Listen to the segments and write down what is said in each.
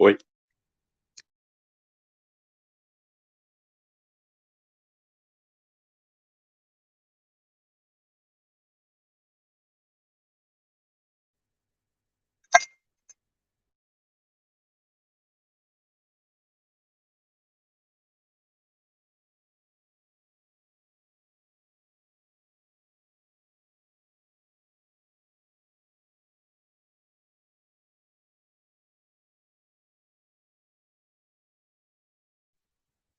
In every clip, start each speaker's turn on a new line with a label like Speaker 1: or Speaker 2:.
Speaker 1: Oi.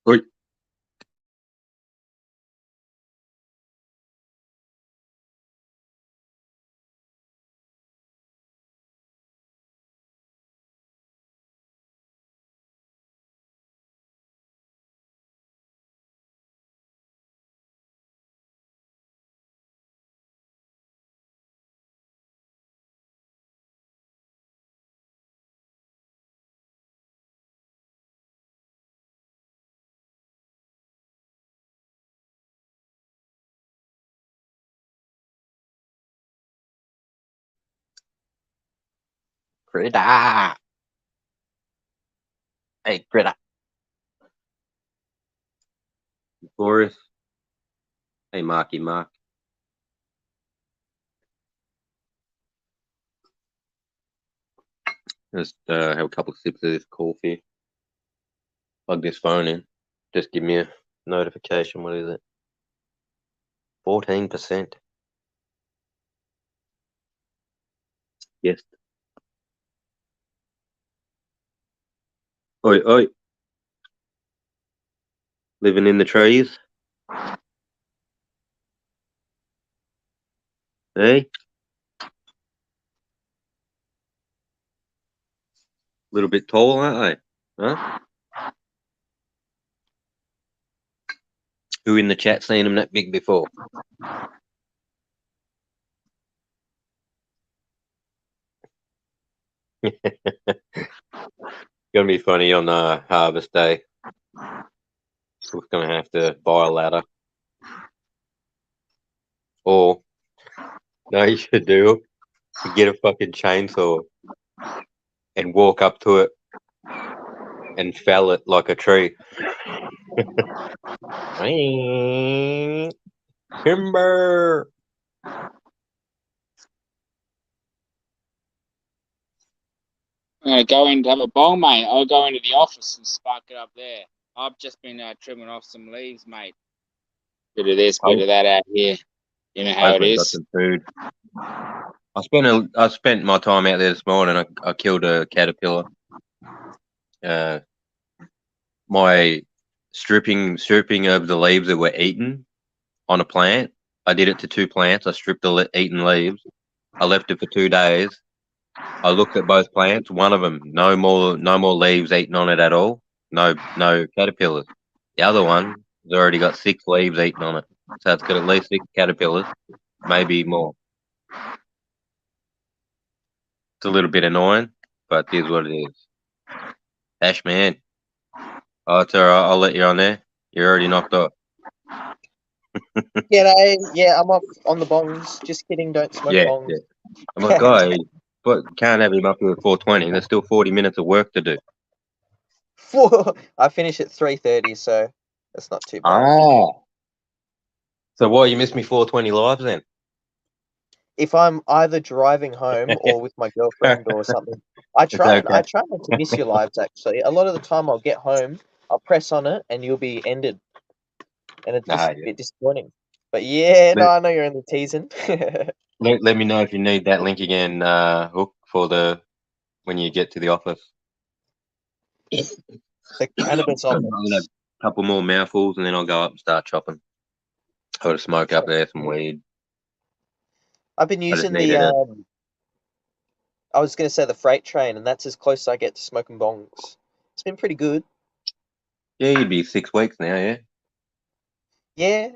Speaker 1: Oi. Greta. Hey, Greta. Boris. Hey, Marky Mark. Just have a couple of sips of this coffee. Plug this phone in. Just give me a notification. What is it? 14%. Yes. Oi, oi. Living in the trees. Hey. A little bit tall, aren't they? Huh? Who in the chat seen them that big before? Gonna be funny on harvest day. We're gonna have to buy a ladder. Or no, you should do. You get a fucking chainsaw and walk up to it and fell it like a tree. Timber.
Speaker 2: I'm going to go in to have a bong, mate. I'll go into the office and spark it up there. I've just been trimming off some leaves, mate. Bit of this, bit of that out here. You know how it is.
Speaker 1: Got some food. I spent my time out there this morning. I killed a caterpillar. My stripping of the leaves that were eaten on a plant. I did it to 2 plants. I stripped the eaten leaves. I left it for 2 days. I looked at both plants. One of them, no more leaves eaten on it at all. No caterpillars. The other one has already got 6 leaves eaten on it. So it's got at least 6 caterpillars, maybe more. It's a little bit annoying, but it is what it is. Ash man. Oh, it's all right. I'll let you on there. You're already knocked off.
Speaker 3: Yeah, I'm off on the bongs. Just kidding, don't smoke bongs.
Speaker 1: Yeah. I'm like, guy, but can't have him up here at 4:20. There's still 40 minutes of work to do.
Speaker 3: I finish at 3:30, so that's not too bad.
Speaker 1: So why you missed me 4:20 lives then?
Speaker 3: If I'm either driving home or with my girlfriend or something, I try not to miss your lives. Actually, a lot of the time I'll get home, I'll press on it, and you'll be ended, and it's just a bit disappointing. But yeah, I know you're only teasing.
Speaker 1: Let me know if you need that link again, Hook, for when you get to the office.
Speaker 3: The cannabis office.
Speaker 1: I'll have a couple more mouthfuls and then I'll go up and start chopping. I've got to smoke up there, some weed.
Speaker 3: I've been using I was going to say the freight train, and that's as close as I get to smoking bongs. It's been pretty good.
Speaker 1: Yeah, you'd be 6 weeks now, yeah?
Speaker 3: Yeah.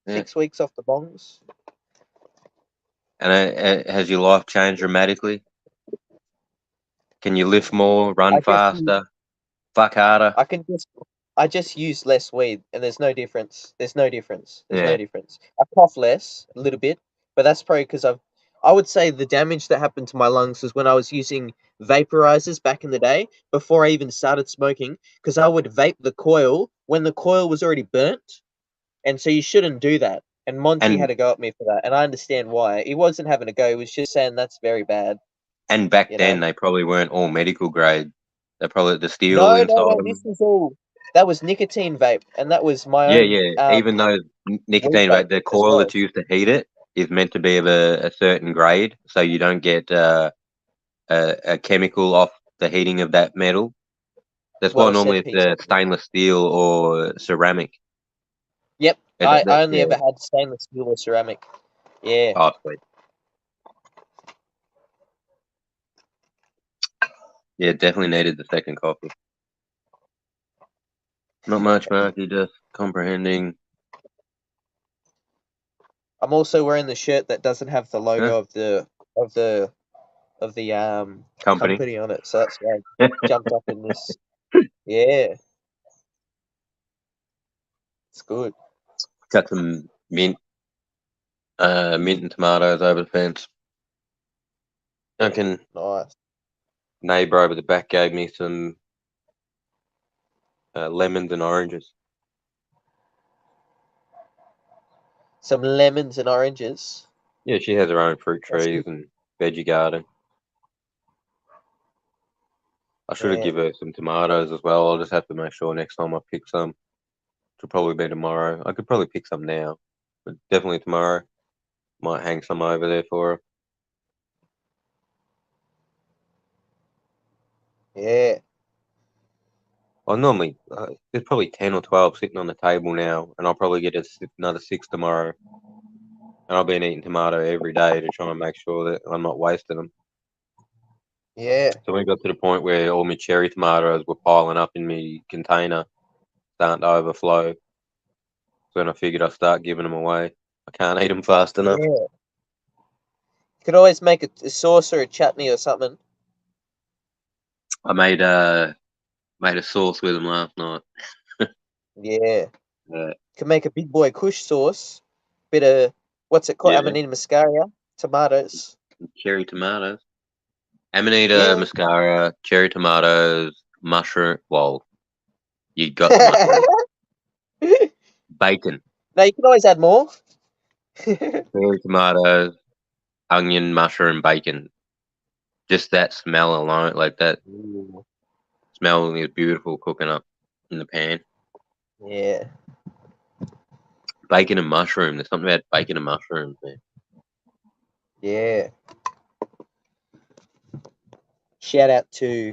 Speaker 3: 6 weeks off the bongs.
Speaker 1: And has your life changed dramatically? Can you lift more, run faster, fuck harder?
Speaker 3: I just use less weed, and there's no difference. No difference. I cough less, a little bit, but that's probably because I would say the damage that happened to my lungs was when I was using vaporizers back in the day before I even started smoking, because I would vape the coil when the coil was already burnt, and so you shouldn't do that. And Monty had
Speaker 1: And
Speaker 3: to go at me for that, and I understand why. He wasn't having a go; he was just saying that's very bad.
Speaker 1: back
Speaker 3: You
Speaker 1: then
Speaker 3: know?
Speaker 1: they probably weren't all medical grade. They're probably the steel
Speaker 3: No, no,
Speaker 1: inside
Speaker 3: no. This
Speaker 1: them.
Speaker 3: was all that was nicotine vape, and that was my
Speaker 1: Yeah,
Speaker 3: own
Speaker 1: yeah. Even though
Speaker 3: weed
Speaker 1: nicotine,
Speaker 3: vape
Speaker 1: the
Speaker 3: as
Speaker 1: coil
Speaker 3: well.
Speaker 1: that's used to heat it is meant to be of a certain grade, so you don't get a chemical off the heating of that metal. That's why
Speaker 3: Well
Speaker 1: normally
Speaker 3: said,
Speaker 1: it's
Speaker 3: Peter.
Speaker 1: stainless steel or ceramic.
Speaker 3: Yep,
Speaker 1: That,
Speaker 3: I
Speaker 1: that,
Speaker 3: only
Speaker 1: yeah.
Speaker 3: ever had stainless steel or ceramic. Yeah.
Speaker 1: Oh, sweet. Yeah, definitely needed the second coffee. Not much, Marky, just comprehending.
Speaker 3: I'm also wearing the shirt that doesn't have the logo of the of the
Speaker 1: Company.
Speaker 3: company on it, so that's why I jumped up in this. Yeah, it's good.
Speaker 1: Got some mint and tomatoes over the fence. Duncan,
Speaker 3: Nice.
Speaker 1: neighbour over the back gave me some lemons and oranges.
Speaker 3: Some lemons and oranges.
Speaker 1: Yeah, she has her own fruit
Speaker 3: That's
Speaker 1: trees
Speaker 3: good.
Speaker 1: and veggie garden. I should have
Speaker 3: Yeah.
Speaker 1: given her some tomatoes as well. I'll just have to make sure next time I pick some. It'll probably be tomorrow. I could probably pick some now, but definitely tomorrow. Might hang some over there for her.
Speaker 3: Yeah.
Speaker 1: I normally there's probably 10 or 12 sitting on the table now, and I'll probably get another 6 tomorrow. And I've been eating tomato every day to try and make sure that I'm not wasting them.
Speaker 3: Yeah.
Speaker 1: So when it got to the point where all my cherry tomatoes were piling up in my container, starting to overflow, so then I figured I'd start giving them away. I can't eat them fast enough.
Speaker 3: Yeah. You could always make a sauce or a chutney or something.
Speaker 1: I made a sauce with them last night.
Speaker 3: Yeah.
Speaker 1: Uh,
Speaker 3: Could make a big boy kush sauce. Bit of what's it called?
Speaker 1: yeah,
Speaker 3: Amanita muscaria, tomatoes.
Speaker 1: cherry tomatoes, Amanita,
Speaker 3: Yeah.
Speaker 1: mascara, cherry tomatoes, mushroom. Well, you got the mushroom. Bacon,
Speaker 3: No, you can always add more.
Speaker 1: cherry tomatoes, onion, mushroom, bacon. Just that smell alone, like that
Speaker 3: Ooh.
Speaker 1: smell is beautiful cooking up in the pan.
Speaker 3: Yeah.
Speaker 1: Bacon and mushroom. There's something about bacon and mushrooms, man.
Speaker 3: Yeah. Shout out to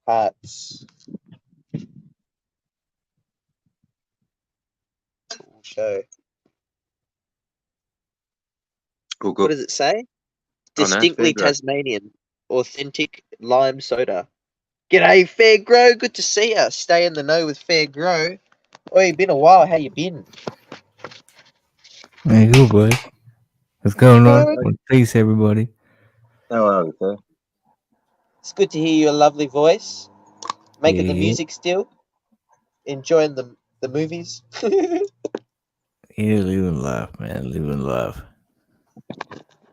Speaker 3: Hearts. Cool show.
Speaker 1: Cool,
Speaker 3: What
Speaker 1: cool.
Speaker 3: does it say?
Speaker 1: Oh, no, it's fair,
Speaker 3: Distinctly
Speaker 1: bro.
Speaker 3: Tasmanian. Authentic lime soda. G'day, Fair Grow. Good to see ya. Stay in the know with Fair Grow. Oi, been a while. How you been?
Speaker 4: Hey, good boy. What's going on?
Speaker 3: Good.
Speaker 4: Well, peace, everybody.
Speaker 1: How are you, sir?
Speaker 3: It's good to hear your lovely voice. Making the
Speaker 4: Yeah,
Speaker 3: music still. Enjoying the movies.
Speaker 4: yeah, live and laugh, man. Live and laugh.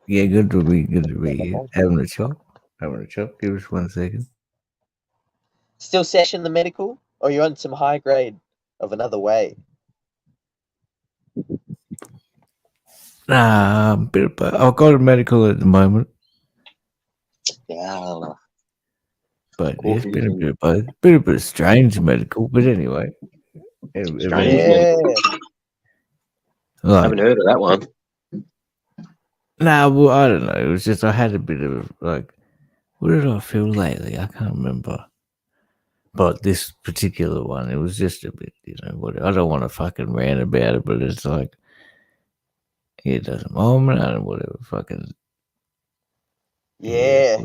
Speaker 4: Yeah, good to be here. Having a chop. Having a chop. Give us 1 second.
Speaker 3: Still session the medical? Or you're on some high grade of another way?
Speaker 4: Nah, I've got a medical at the moment,
Speaker 1: Yeah,
Speaker 4: but
Speaker 1: cool.
Speaker 4: it's been a bit of strange medical. But anyway,
Speaker 1: Strange
Speaker 4: eventually,
Speaker 1: medical.
Speaker 3: Yeah.
Speaker 1: I haven't heard of that one.
Speaker 4: nah, well, I don't know. It was just I had a bit of like, what did I feel lately? I can't remember. But this particular one, it was just a bit, what I don't want to fucking rant about it, but it's like, it doesn't moment and whatever fucking.
Speaker 3: Yeah.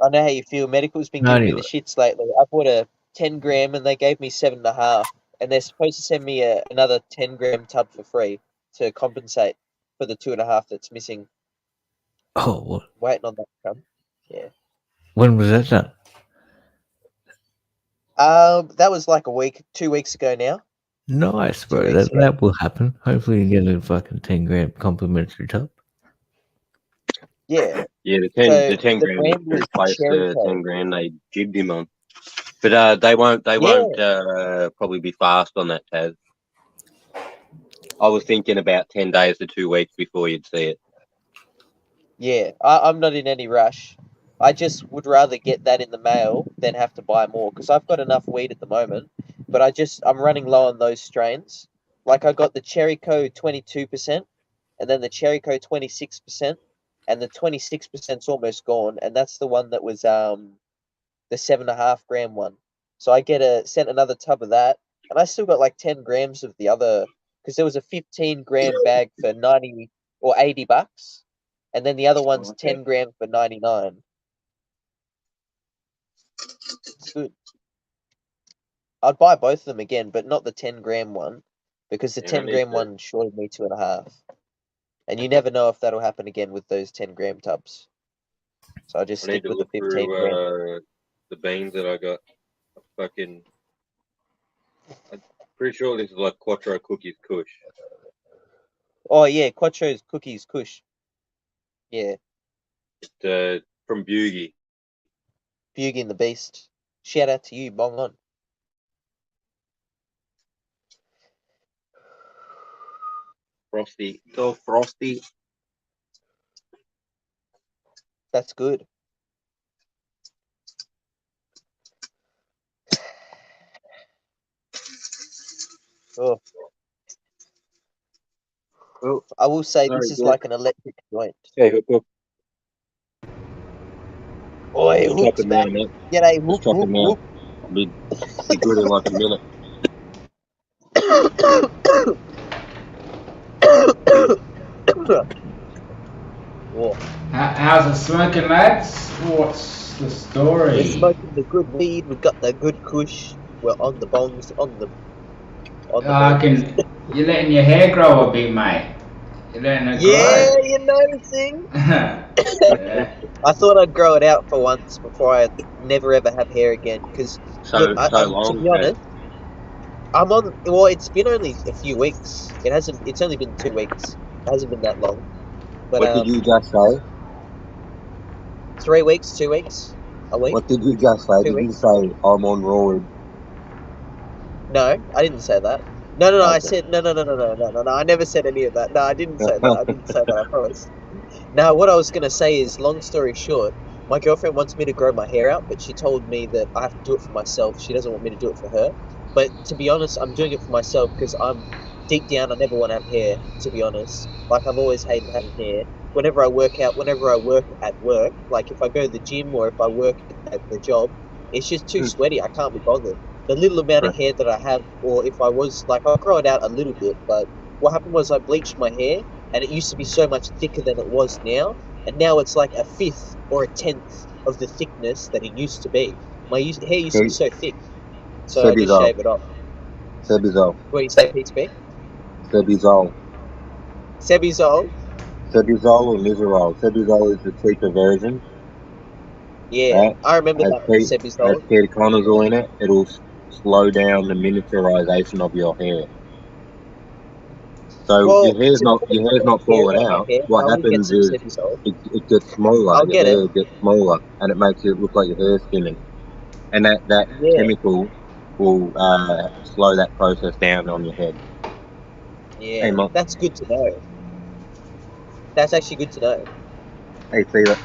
Speaker 3: I know how you feel. Medical's been giving me
Speaker 4: Anyway,
Speaker 3: the shits lately. I bought a 10 gram and they gave me 7.5. And they're supposed to send me another 10 gram tub for free to compensate for the 2.5 that's missing.
Speaker 4: oh, what?
Speaker 3: Waiting on that to come. Yeah.
Speaker 4: When was that done?
Speaker 3: That was like 2 weeks ago now.
Speaker 4: Nice,
Speaker 3: 2
Speaker 4: bro.
Speaker 3: weeks ago.
Speaker 4: That will happen. Hopefully, you get a fucking 10 gram complimentary tub.
Speaker 3: Yeah.
Speaker 1: Yeah, the
Speaker 3: So
Speaker 1: 10
Speaker 3: the
Speaker 1: grand was
Speaker 3: brand
Speaker 1: to
Speaker 3: was
Speaker 1: replace
Speaker 3: Cherry
Speaker 1: the
Speaker 3: Coke.
Speaker 1: 10 grand they jibbed him on. But they won't probably be fast on that, Taz. I was thinking about 10 days to 2 weeks before you'd see it.
Speaker 3: Yeah, I'm not in any rush. I just would rather get that in the mail than have to buy more because I've got enough weed at the moment. But I'm running low on those strains. Like I got the Cherry Co 22%, and then the Cherry Co 26%, and the 26%'s almost gone, and that's the one that was the 7.5 gram one. So I sent another tub of that, and I still got like 10 grams of the other because there was a 15-gram bag for 90 or $80. And then the other one's 10 grams for 99. It's good. I'd buy both of them again, but not the 10-gram one, because the 10-gram one shorted me 2.5. And you never know if that'll happen again with those 10-gram tubs. So I just stick with the 15-gram.
Speaker 1: The beans that I got. I'm pretty sure this is like Quattro Cookies Kush.
Speaker 3: Oh yeah, Quattro's Cookies Kush. Yeah.
Speaker 1: From Bibg.
Speaker 3: Bibg and the Beast. Shout out to you, bong on.
Speaker 1: Frosty. So frosty.
Speaker 3: That's good. Oh. I will say this is like an electric joint.
Speaker 1: Hey, Hook.
Speaker 3: Oi, Hook's back. G'day, Hook, Hook, Hook.
Speaker 1: Be good in like a minute.
Speaker 2: How's it smoking, lads? What's the story?
Speaker 3: We're smoking the good weed. We've got the good kush. We're on the bongs.
Speaker 2: You're letting your hair grow a bit, mate. You're letting it grow.
Speaker 3: Yeah, you're noticing.
Speaker 2: Yeah.
Speaker 3: I thought I'd grow it out for once before I never ever have hair again. Because to be honest, I'm on. Well, it's been only a few weeks. It's only been 2 weeks. It hasn't been that long. But,
Speaker 1: what did you just say?
Speaker 3: 3 weeks, 2 weeks, a week.
Speaker 1: What did you just say? Did you say I'm on roid?
Speaker 3: No, I didn't say that. No. Okay. I said no. I never said any of that. No, I didn't say that. I promise. Now, what I was gonna say is, long story short, my girlfriend wants me to grow my hair out, but she told me that I have to do it for myself. She doesn't want me to do it for her. But to be honest, I'm doing it for myself because I'm deep down. I never want to have hair. To be honest, like I've always hated having hair. Whenever I work out, whenever I work at work, like if I go to the gym or if I work at the job, it's just too sweaty. I can't be bothered. The little amount of hair that I have, or if I was like, I'll grow it out a little bit. But what happened was I bleached my hair, and it used to be so much thicker than it was now, and now it's like a 1/5 or a 1/10 of the thickness that it used to be. My hair used to be so thick, so I just shave it off.
Speaker 1: Sebizol.
Speaker 3: What do you say, PTB?
Speaker 1: Sebizol.
Speaker 3: Sebizol?
Speaker 1: Sebizol or Lizarol. Sebizol is the cheaper version.
Speaker 3: Yeah, right? I remember that Sebizol.
Speaker 1: Has ketoconazole in it. It'll slow down the miniaturization of your hair. So your hair's not falling out. What happens is it gets smaller. Your hair gets smaller, and it makes it look like your hair's thinning. And that chemical will slow that process down on your head.
Speaker 3: Yeah, hey, that's good to know. That's actually good to know.
Speaker 1: Hey, see that?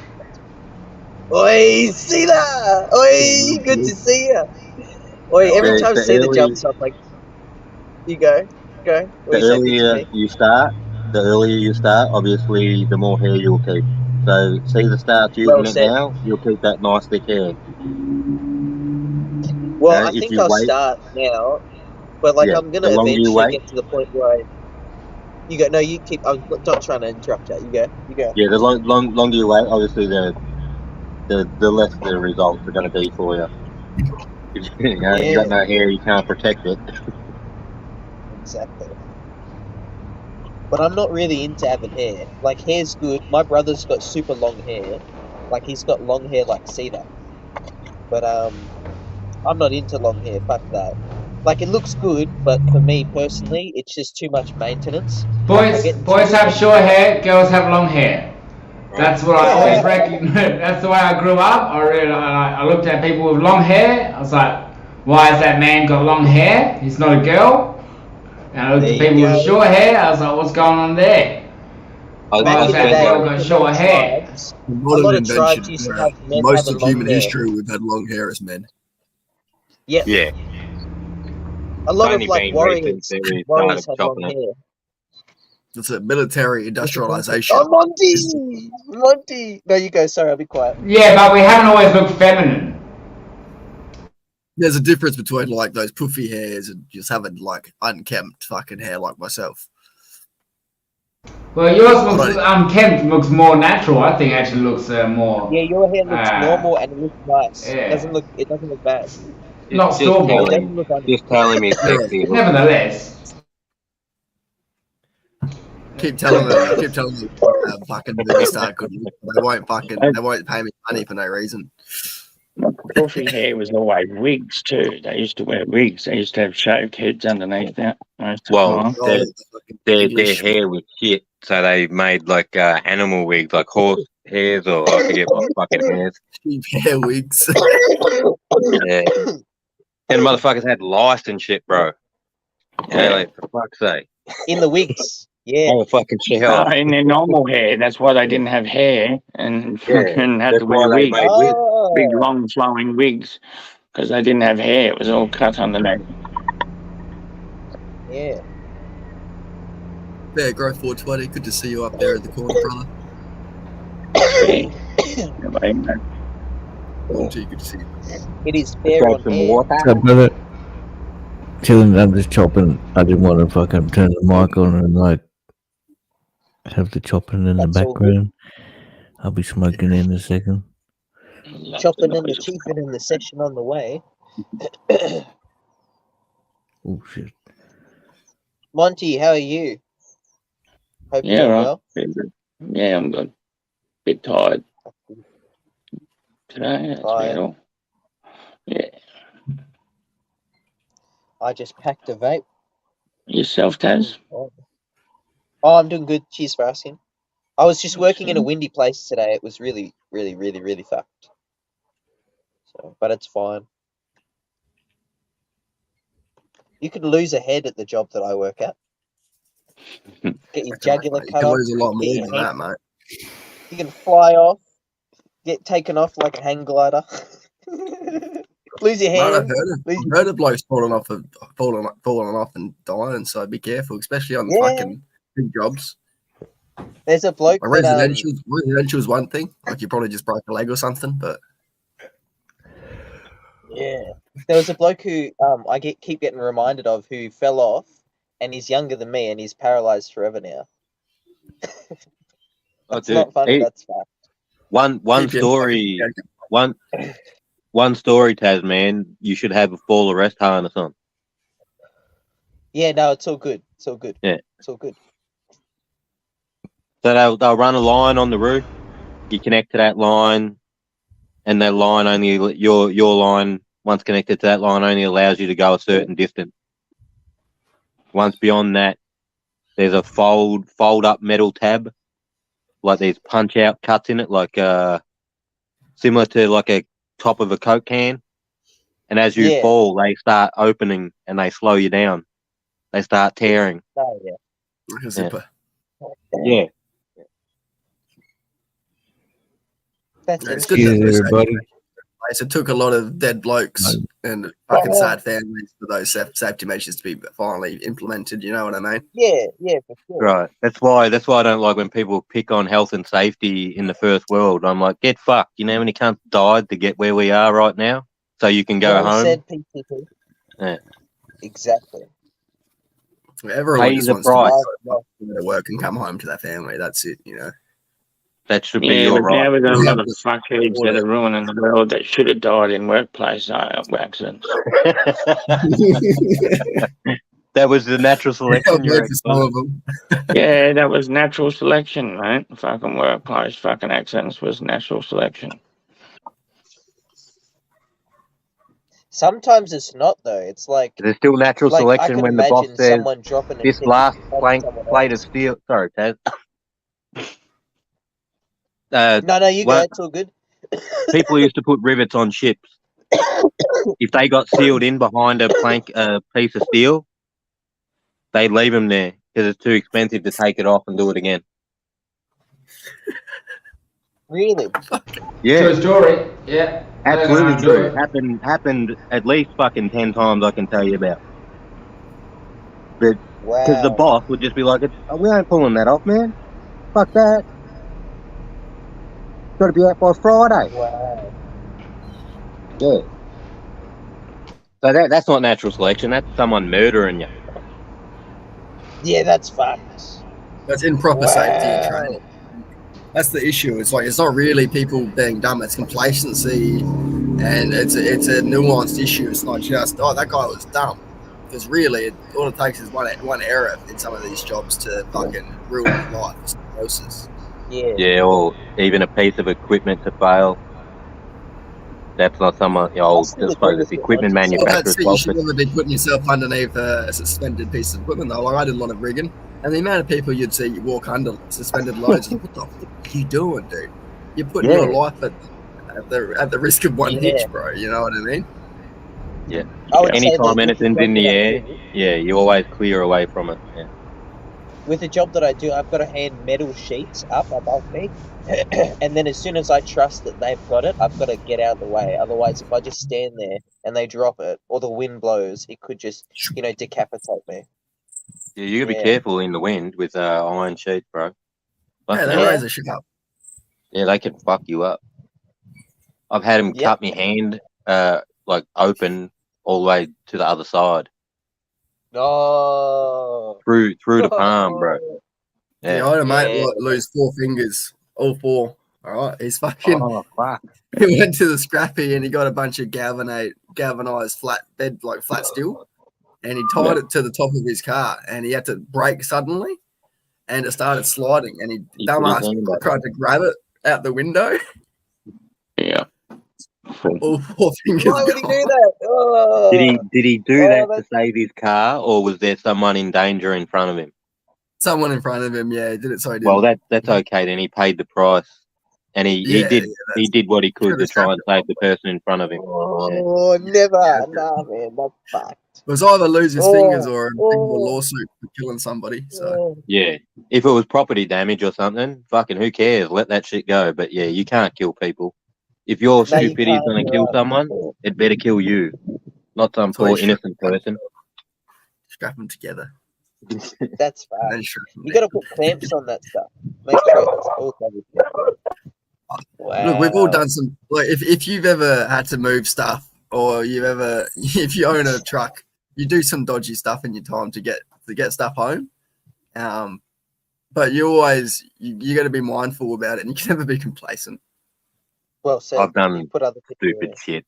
Speaker 3: Oi, see that? Oi, good to see you. Oi, every time I see the jumps up, like, you go. What
Speaker 1: the earlier you start, obviously, the more hair you'll keep. So, Caesar starts using it now, you'll keep that nice thick hair.
Speaker 3: Well, I think I'll start now, but like I'm gonna eventually get to the point where you go. No, you keep. I'm not trying to interrupt you. You go.
Speaker 1: Yeah, the longer you wait, obviously the less the results are going to be for you. You got no hair, you can't protect it.
Speaker 3: Exactly. But I'm not really into having hair. Like, hair's good. My brother's got super long hair. Like, he's got long hair like Cedar. But I'm not into long hair. Fuck that. Like, it looks good, but for me personally, it's just too much maintenance.
Speaker 2: Boys have short hair, girls have long hair.
Speaker 5: That's what I always reckon. That's the way I grew up. I looked at people with long hair. I was like, why has that man got long hair? He's not a girl. And I looked at people with short hair. I was like, what's going on there? Why has that girl got short hair?
Speaker 3: A lot of tribes used to have men
Speaker 6: Most
Speaker 3: having
Speaker 6: of
Speaker 3: long
Speaker 6: human
Speaker 3: hair.
Speaker 6: history, we've had long hair as men.
Speaker 3: Yeah.
Speaker 1: Yeah.
Speaker 3: A lot of
Speaker 1: Only
Speaker 3: like
Speaker 1: been
Speaker 3: warriors
Speaker 1: recent that we
Speaker 3: had
Speaker 1: started
Speaker 3: long
Speaker 1: chopping it.
Speaker 3: hair.
Speaker 6: It's a military industrialization.
Speaker 3: Oh, Monty! No, you go. Sorry, I'll be quiet.
Speaker 5: Yeah, but we haven't always looked feminine.
Speaker 6: There's a difference between like those puffy hairs and just having like unkempt fucking hair like myself.
Speaker 5: Well, yours looks unkempt, looks more natural. I think actually looks more.
Speaker 3: Yeah, your hair looks normal and it looks nice.
Speaker 5: Yeah.
Speaker 3: It doesn't look bad.
Speaker 5: Not
Speaker 1: Just
Speaker 5: store-bought.
Speaker 1: Just tell him he's sexy.
Speaker 5: Nevertheless.
Speaker 6: Keep telling them fucking movie star good. They won't pay me money for no reason.
Speaker 2: Puffy hair was always wigs too. They used to wear wigs. They used to have shaved heads underneath that most of the time.
Speaker 1: Their hair was shit, so they made like animal wigs, like horse hairs, or I forget what fucking hairs.
Speaker 6: Cheap hair wigs.
Speaker 1: Yeah. And motherfuckers had lice and shit, bro. Yeah, like, for fuck's sake.
Speaker 3: In the wigs. Yeah.
Speaker 1: Oh, fucking shit.
Speaker 2: In their normal hair, that's why they didn't have hair and fucking had to wear wigs. Big, long, flowing wigs, because they didn't have hair. It was all cut underneath.
Speaker 3: Yeah.
Speaker 6: Fair Growth 420. Good to see you up there in the corner, brother. Good to see you.
Speaker 3: It is fair on air.
Speaker 4: So, brother, chilling, I'm just chopping. I didn't want to fucking turn the mic on and like have the chopping in the background. I'll be smoking in a second.
Speaker 3: Chopping and the chiefing in the session on the way.
Speaker 4: Oh shit.
Speaker 3: Monty, how are you? Hope you're
Speaker 2: Yeah,
Speaker 3: well.
Speaker 2: Yeah, I'm good. Bit tired today. That's about all. Yeah.
Speaker 3: I just packed a vape.
Speaker 2: Yourself, Taz?
Speaker 3: Oh, I'm doing good. Cheers for asking. I was just working in a windy place today. It was really, really, really, really fucked. So, but it's fine. You could lose a head at the job that I work at. Get your jugular cut off.
Speaker 6: You can lose a lot more than that, mate.
Speaker 3: You can fly off, get taken off like a hang glider. Lose your hand.
Speaker 6: I've heard of blokes falling off and dying, so be careful, especially on fucking big jobs.
Speaker 3: There's a bloke.
Speaker 6: Residential's one thing. Like you probably just broke a leg or something, but
Speaker 3: yeah, there was a bloke who I keep getting reminded of who fell off, and he's younger than me, and he's paralyzed forever now. That's not funny. That's fact.
Speaker 1: One story, Taz, man. You should have a fall arrest harness on.
Speaker 3: Yeah, no, it's all good. It's all good.
Speaker 1: Yeah,
Speaker 3: it's all good.
Speaker 1: So they'll run a line on the roof. You connect to that line, and that line only your line, once connected to that line, only allows you to go a certain distance. Once beyond that, there's a fold up metal tab, like these punch out cuts in it, like similar to like a top of a Coke can. And as you fall, they start opening and they slow you down. They start tearing.
Speaker 3: Oh yeah.
Speaker 6: Like a zipper.
Speaker 1: Yeah.
Speaker 3: That's
Speaker 6: good, everybody. It took a lot of dead blokes and fucking sad families for those safety measures to be finally implemented. You know what I mean?
Speaker 3: Yeah, for sure.
Speaker 1: Right. That's why I don't like when people pick on health and safety in the first world. I'm like, get fucked. You know how many cunts died to get where we are right now? So you can go home.
Speaker 3: Said PCP.
Speaker 1: Yeah.
Speaker 3: Exactly.
Speaker 6: Everyone just wants to go to work and come home to their family. That's it, you know.
Speaker 1: That should be your right.
Speaker 2: Now we've got a lot of fuckheads that are ruining the world that should have died in workplace accidents.
Speaker 1: That was the natural selection.
Speaker 2: Yeah, that was natural selection, mate. Fucking workplace fucking accidents was natural selection.
Speaker 3: Sometimes it's not though. It's like
Speaker 1: there's still natural selection when the boss says this last plate of steel. Sorry, Taz.
Speaker 3: No, you go.
Speaker 1: Well,
Speaker 3: It's all good.
Speaker 1: people used to put rivets on ships. If they got sealed in behind a piece of steel, they'd leave them there because it's too expensive to take it off and do it again.
Speaker 3: Really?
Speaker 1: Yeah,
Speaker 5: True story. Yeah.
Speaker 1: absolutely
Speaker 5: Do
Speaker 1: true.
Speaker 5: it.
Speaker 1: Happened at least fucking 10 times. I can tell you about. But because the
Speaker 3: Wow.
Speaker 1: boss would just be like, "Oh, we ain't pulling that off, man. Fuck that. Got to be out by Friday."
Speaker 3: Wow.
Speaker 1: Yeah. So that's not natural selection. That's someone murdering you.
Speaker 3: Yeah, that's fucked.
Speaker 6: That's improper safety and
Speaker 3: Wow.
Speaker 6: training. That's the issue. It's like it's not really people being dumb. It's complacency, and it's a nuanced issue. It's not just that guy was dumb, because really all it takes is one error in some of these jobs to fucking ruin your life. It's neurosis.
Speaker 3: Yeah.
Speaker 1: Yeah, or even a piece of equipment to fail. That's not someone. I suppose it's equipment manufacturer's
Speaker 6: You
Speaker 1: fault.
Speaker 6: should never be putting yourself underneath a suspended piece of equipment though. Like I did a lot of rigging, and the amount of people you'd see walk under suspended loads, like, what the fuck are you doing, dude? You're putting your life at the risk of one hitch, bro. You know what I mean?
Speaker 1: Yeah.
Speaker 3: I would say
Speaker 1: Anytime
Speaker 3: that
Speaker 1: anything's in the air, you always clear away from it. Yeah.
Speaker 3: with the job that I do, I've got to hand metal sheets up above me, and then as soon as I trust that they've got it, I've got to get out of the way. Otherwise, if I just stand there and they drop it, or the wind blows, it could just, decapitate me.
Speaker 1: Yeah, you gotta be careful in the wind with iron sheets, bro.
Speaker 6: Yeah, they raise a shit up.
Speaker 1: Yeah, they can fuck you up. I've had them cut my hand, like open all the way to the other side.
Speaker 3: Oh.
Speaker 1: Through the palm, bro.
Speaker 6: Yeah, I had a mate lose 4 fingers, all 4. All right, he's fucking.
Speaker 1: Oh fuck!
Speaker 6: He went to the scrappy and he got a bunch of galvanized flat steel, and he tied it to the top of his car, and he had to brake suddenly, and it started sliding, and he dumbass tried to grab it out the window.
Speaker 2: Yeah.
Speaker 6: All 4 fingers.
Speaker 3: Why would he do that? Oh.
Speaker 1: Did he do that to save his car, or was there someone in danger in front of him?
Speaker 6: Someone in front of him, yeah, did it. So he did.
Speaker 1: Well, that's okay. Then he paid the price, and he did what he could to try and save the person in front of him.
Speaker 3: Oh, never! Nah, man, that's fucked.
Speaker 6: It was either lose his fingers or a lawsuit for killing somebody. So
Speaker 1: yeah, if it was property damage or something, fucking who cares? Let that shit go. But yeah, you can't kill people. If your stupidity is going to kill someone, it better kill you, not some poor innocent person.
Speaker 6: Strap them together.
Speaker 3: That's fine. You got to put clamps on that stuff. Make sure it's all covered. Wow.
Speaker 6: Look, we've all done some. Like, if you've ever had to move stuff, or if you own a truck, you do some dodgy stuff in your time to get stuff home. But you got to be mindful about it, and you can never be complacent.
Speaker 3: Well said.
Speaker 1: I've done stupid shit.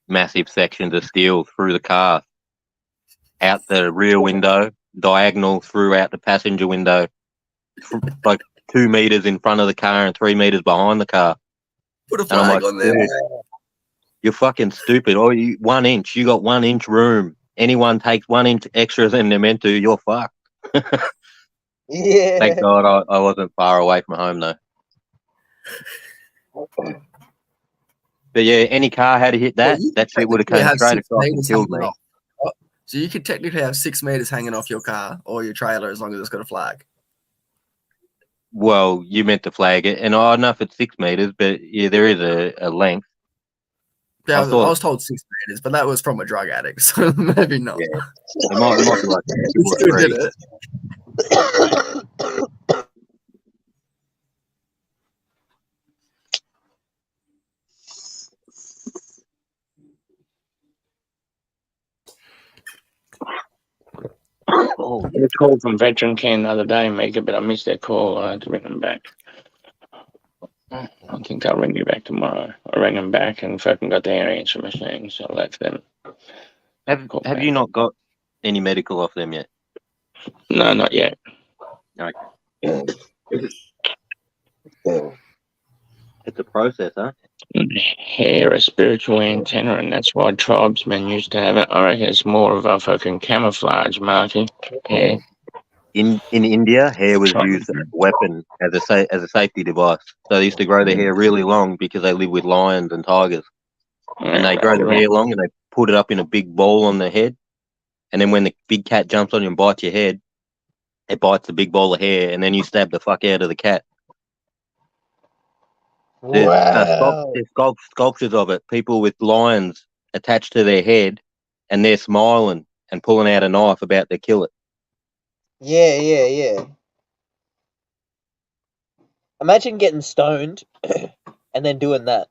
Speaker 1: Massive sections of steel through the car, out the rear window, diagonal throughout the passenger window, like 2 meters in front of the car and 3 meters behind the car.
Speaker 6: Put a flag on there.
Speaker 1: You're fucking stupid. Or 1 inch. You got 1 inch room. Anyone takes 1 inch extra than they're meant to, you're fucked.
Speaker 3: Yeah.
Speaker 1: Thank God I wasn't far away from home though. But yeah, any car had to hit that. That shit would have come straight across and killed me.
Speaker 6: So you could technically have 6 meters hanging off your car or your trailer as long as it's got a flag.
Speaker 1: Well, you meant to flag it, and I don't know if it's 6 meters, but yeah, there is a length.
Speaker 6: Yeah, I was told 6 meters, but that was from a drug addict, so maybe not.
Speaker 1: Yeah. It might be like 2 or 3.
Speaker 2: Oh, a call from Veteran Ken the other day, Mega, but I missed their call. I had to ring them back. I think I'll ring you back tomorrow. I rang them back and fucking got their answer machine, so I left them.
Speaker 1: Have you not got any medical off them yet?
Speaker 2: No, not yet.
Speaker 1: Okay. It's a process, huh?
Speaker 2: Hair, a spiritual antenna, and that's why tribesmen used to have it. I reckon it's more of a fucking camouflage marking. Yeah.
Speaker 1: in India, hair was used as a weapon, as a safety device. So they used to grow their hair really long because they live with lions and tigers, and they grow their hair long and they put it up in a big ball on their head, and then when the big cat jumps on you and bites your head, it bites the big ball of hair, and then you stab the fuck out of the cat. There's,
Speaker 3: Wow.
Speaker 1: sculptures of it, people with lions attached to their head, and they're smiling and pulling out a knife about to kill it.
Speaker 3: Yeah. Imagine getting stoned and then doing that.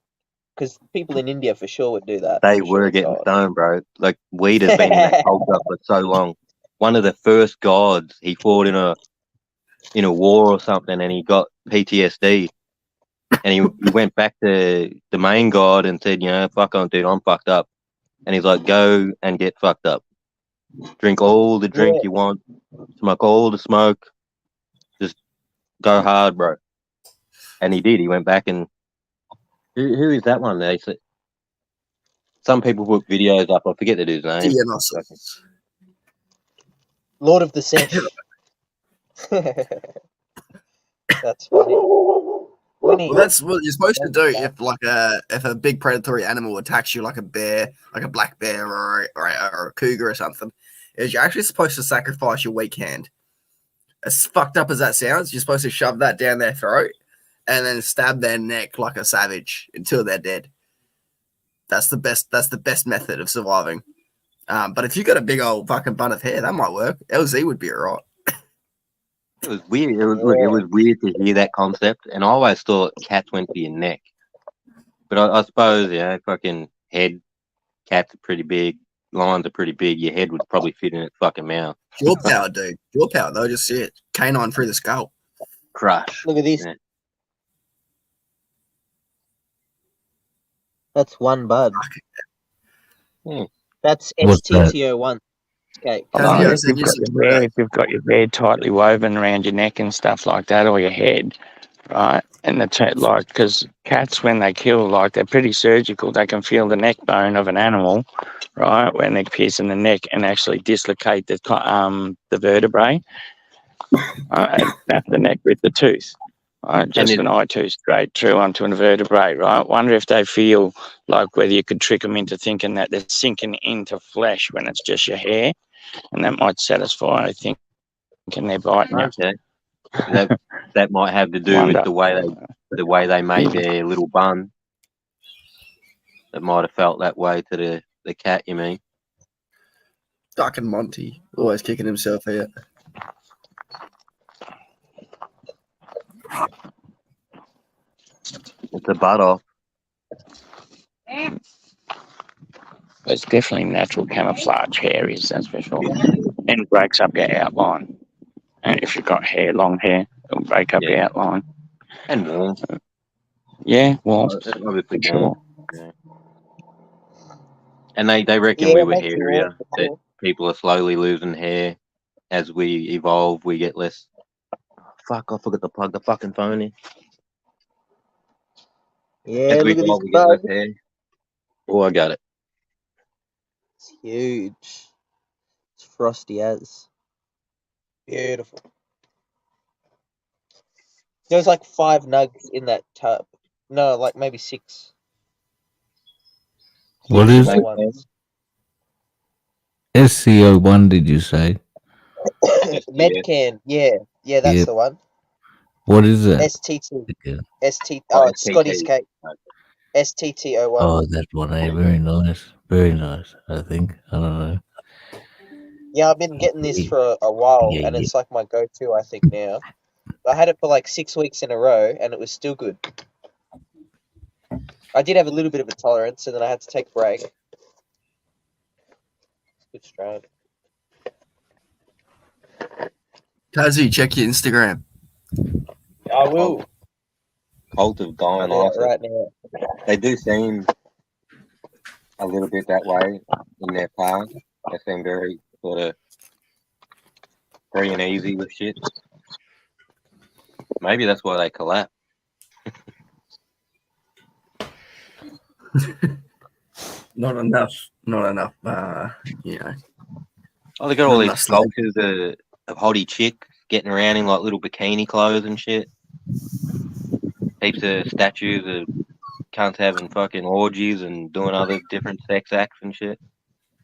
Speaker 3: Because people in India for sure would do that.
Speaker 1: They
Speaker 3: for
Speaker 1: were
Speaker 3: sure,
Speaker 1: getting
Speaker 3: God.
Speaker 1: stoned, bro. Like, weed has been in that culture for so long. One of the first gods, he fought in a war or something, and he got PTSD. And he went back to the main god and said, fuck on, dude, I'm fucked up. And he's like, go and get fucked up. Drink all the drink you want. Smoke all the smoke. Just go hard, bro. And he did. He went back and... Who is that one? They said, some people put videos up. I forget the dude's name.
Speaker 6: Dionysus.
Speaker 3: Lord of the Sesh. That's funny.
Speaker 6: Well, that's what you're supposed to do if a big predatory animal attacks you, like a bear, like a black bear or a cougar or something. Is you're actually supposed to sacrifice your weak hand. As fucked up as that sounds, you're supposed to shove that down their throat and then stab their neck like a savage until they're dead. That's the best method of surviving. But if you got a big old fucking bun of hair, that might work. LZ would be alright.
Speaker 1: It was weird. It was weird to hear that concept, and I always thought cats went for your neck. But I suppose, fucking head, cats are pretty big, lions are pretty big. Your head would probably fit in its fucking mouth.
Speaker 6: Jaw power, dude. Jaw power. They'll just see it. Canine through the skull.
Speaker 1: Crush.
Speaker 3: Look at this.
Speaker 1: Yeah.
Speaker 3: That's one bud. That's
Speaker 4: What's that?
Speaker 3: STTO1. Okay.
Speaker 6: Yeah,
Speaker 5: If you've got your hair tightly woven around your neck and stuff like that, or your head, right? And because cats, when they kill, they're pretty surgical. They can feel the neck bone of an animal, right, when they're piercing the neck and actually dislocate the vertebrae. And snap the neck with the tooth. Right, just an eye tooth straight through onto a vertebrae, right? Wonder if they feel like whether you could trick them into thinking that they're sinking into flesh when it's just your hair, and that might satisfy, I think, and they're biting you.
Speaker 1: Okay. That might have to do with the way they made their little bun. That might have felt that way to the cat, you mean?
Speaker 6: Fucking Monty. Always kicking himself out.
Speaker 1: It's a butt off.
Speaker 5: It's definitely natural camouflage hair is, that's for sure. And it breaks up your outline. And if you've got long hair, it'll break up your outline.
Speaker 1: And warm.
Speaker 5: Yeah, warm.
Speaker 1: Obviously
Speaker 5: for
Speaker 1: warm.
Speaker 5: sure.
Speaker 1: Yeah. And they reckon we were hairier, that people are slowly losing hair. As we evolve, we get less... Fuck, I forgot to plug the fucking phone in.
Speaker 3: Yeah, look at this bug.
Speaker 1: Oh, I got it.
Speaker 3: It's huge. It's frosty as. Beautiful. There's like 5 nugs in that tub. No, like maybe 6.
Speaker 4: What is it?
Speaker 3: Ones.
Speaker 4: SCO1, did you say?
Speaker 3: Medcan, yeah, that's the one.
Speaker 4: What is it?
Speaker 3: STT. It's Scotty's cake. STTO1.
Speaker 4: Oh, that one, very nice. Very nice, I think. I don't know.
Speaker 3: Yeah, I've been getting this for a while, and it's like my go-to, I think, now. I had it for like 6 weeks in a row, and it was still good. I did have a little bit of a tolerance, and then I had to take a break. Good strain.
Speaker 6: Tazzy, check your Instagram.
Speaker 3: I will.
Speaker 1: Cult of dying
Speaker 3: right now.
Speaker 1: They do seem a little bit that way in their past. They seem very sort of free and easy with shit. Maybe that's why they collapse.
Speaker 6: Not enough. You know.
Speaker 1: Oh, they got all these sculptures of hottie chicks getting around in like little bikini clothes and shit. Heaps of statues of cunts having fucking orgies and doing other different sex acts and shit.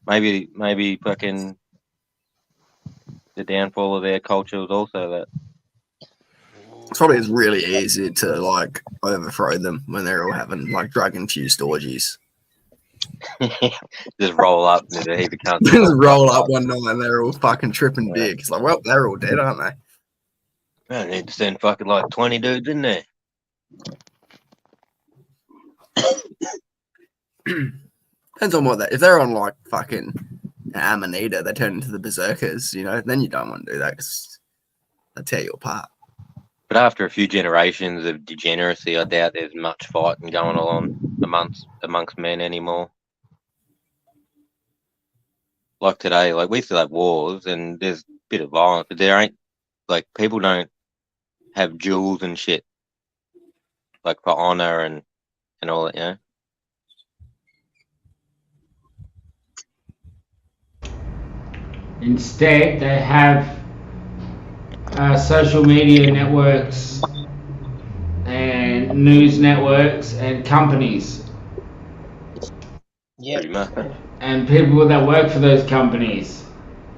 Speaker 1: Maybe fucking the downfall of their culture was also that.
Speaker 6: It's probably really easy to like overthrow them when they're all having like drug-infused orgies.
Speaker 1: Just roll up and a heap of cunts.
Speaker 6: Just roll up one night and they're all fucking tripping big. It's like, well, they're all dead, aren't they?
Speaker 1: I need to send fucking like 20 dudes in there.
Speaker 6: Depends on what they. If they're on like fucking Amanita, they turn into the berserkers. You know, then you don't want to do that because they tear you apart.
Speaker 1: But after a few generations of degeneracy, I doubt there's much fighting going on amongst men anymore. Like today, like we still have wars and there's a bit of violence, but there ain't like people don't have duels and shit like for honor and all that, you know.
Speaker 5: Instead, they have social media networks and news networks and companies.
Speaker 3: Yeah.
Speaker 1: Pretty much.
Speaker 5: And people that work for those companies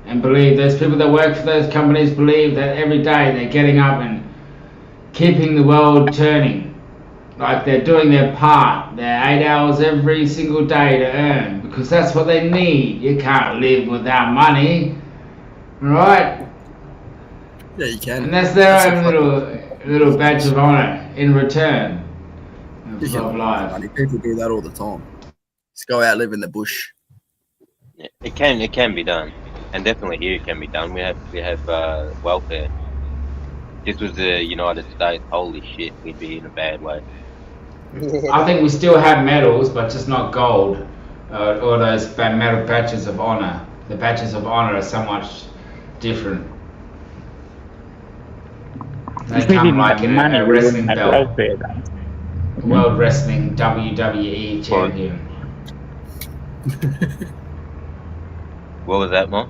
Speaker 5: and believe those people that work for those companies believe that every day they're getting up and keeping the world turning. Like they're doing their part. They're 8 hours every single day to earn because that's what they need. You can't live without money, right?
Speaker 6: Yeah, you can.
Speaker 5: And that's their own little badge of honor in return of life.
Speaker 6: People do that all the time. Just go out, live in the bush.
Speaker 1: Yeah, it can be done, and definitely here it can be done. We have welfare. This was the United States. Holy shit, we'd be in a bad way.
Speaker 5: I think we still have medals, but just not gold, or those metal badges of honor. The badges of honor are so much different. They come like in a wrestling belt. World Wrestling WWE champion.
Speaker 1: What was that, Mom?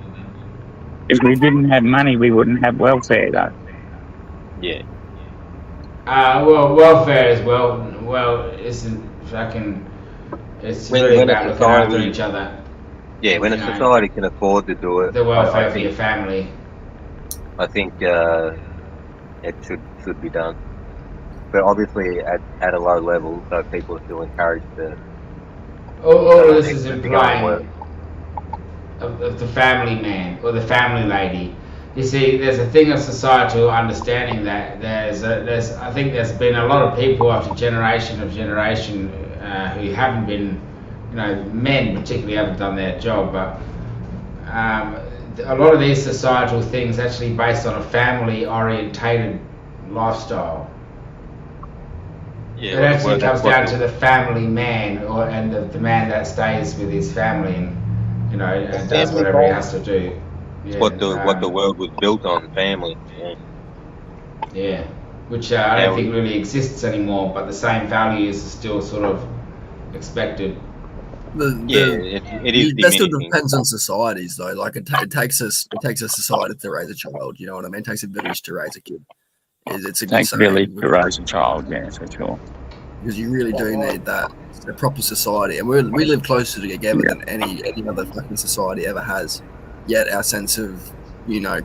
Speaker 7: If we didn't have money, we wouldn't have welfare, though.
Speaker 1: Yeah.
Speaker 5: Well, welfare as well isn't fucking. It's really about looking after each other.
Speaker 1: Yeah, when a society can afford to do it,
Speaker 5: the welfare for your family.
Speaker 1: I think it should be done, but obviously at a low level, so people are still encouraged to.
Speaker 5: All of this is implying of the family man or the family lady. You see, there's a thing of societal understanding that I think there's been a lot of people after generation who haven't been, men particularly haven't done their job, but a lot of these societal things actually based on a family orientated lifestyle.
Speaker 1: Yeah,
Speaker 5: it actually comes down to the family man and the man that stays with his family and and does whatever he has to do. Yeah,
Speaker 1: what the world was built on, family.
Speaker 5: Yeah, which I don't think really exists anymore, but the same values are still sort of expected.
Speaker 1: It is.
Speaker 6: That still depends on societies, though. Like it takes a society to raise a child. You know what I mean? It takes a village to raise a kid. It takes a village to raise a child. Yeah, for sure. Because you really do need that a proper society, and we live closer together than any other fucking society ever has. Yet our sense of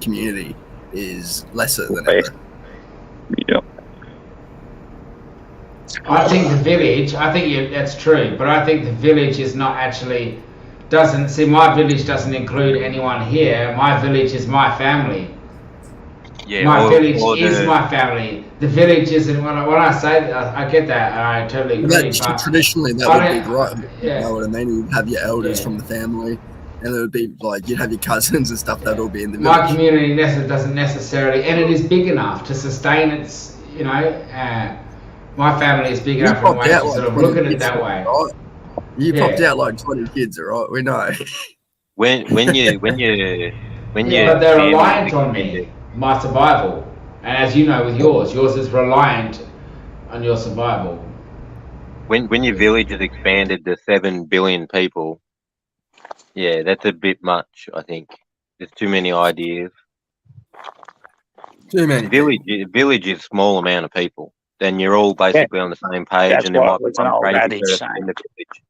Speaker 6: community is lesser than ever. Yeah.
Speaker 5: I think the village. That's true, but I think the village is not actually my village doesn't include anyone here. My village is my family.
Speaker 1: Yeah,
Speaker 5: my village is my family. The village isn't. When I say that, I get that, and I totally agree.
Speaker 6: Traditionally, that would be right. Yeah. You know what I mean? You'd have your elders from the family. And it would be like you'd have your cousins and stuff that will be in the village.
Speaker 5: My community doesn't necessarily, and it is big enough to sustain its. My family is big enough in a way to sort of look at it that way.
Speaker 6: Right? You popped out like 20 kids, all right? We know.
Speaker 1: When you
Speaker 5: but they're reliant on me, my survival, and as you know with yours is reliant on your survival.
Speaker 1: When your village is expanded to 7 billion people. Yeah, that's a bit much, I think. There's too many ideas.
Speaker 6: Too many.
Speaker 1: Village is small amount of people. Then you're all basically on the same page,
Speaker 7: That's
Speaker 1: and there
Speaker 7: why
Speaker 1: might
Speaker 7: it
Speaker 1: be
Speaker 7: was an
Speaker 1: one
Speaker 7: old
Speaker 1: crazy
Speaker 7: adage
Speaker 1: person
Speaker 7: saying.
Speaker 1: in the village.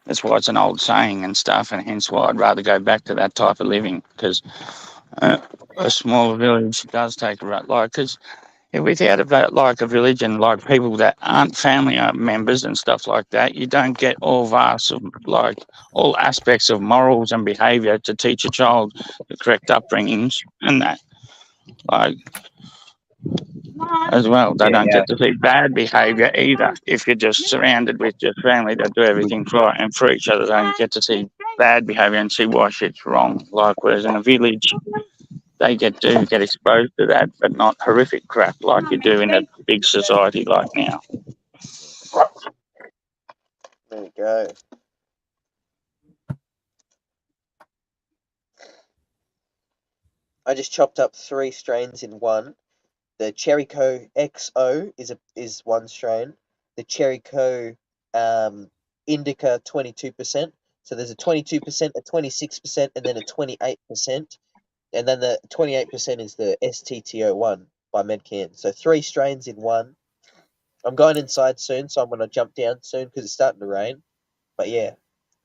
Speaker 7: That's why it's an old saying and stuff, and hence why I'd rather go back to that type of living, because a smaller village does take a rut. Like, because without a village and like people that aren't family members and stuff like that, you don't get all vast of like all aspects of morals and behaviour to teach a child the correct upbringings and that. Like, as well, they don't get to see bad behaviour either. If you're just surrounded with your family that do everything right and for each other, they don't get to see bad behaviour and see why shit's wrong. Like, whereas in a village, they get exposed to that, but not horrific crap like you do in a big society like now.
Speaker 3: There we go. I just chopped up 3 strains in one. The Cherryco XO is one strain. The Cherryco Indica 22%. So there's a 22%, a 26%, and then a 28%. And then the 28% is the STTO1 by Medcan. So 3 strains in one. I'm going inside soon, so I'm going to jump down soon because it's starting to rain. But yeah,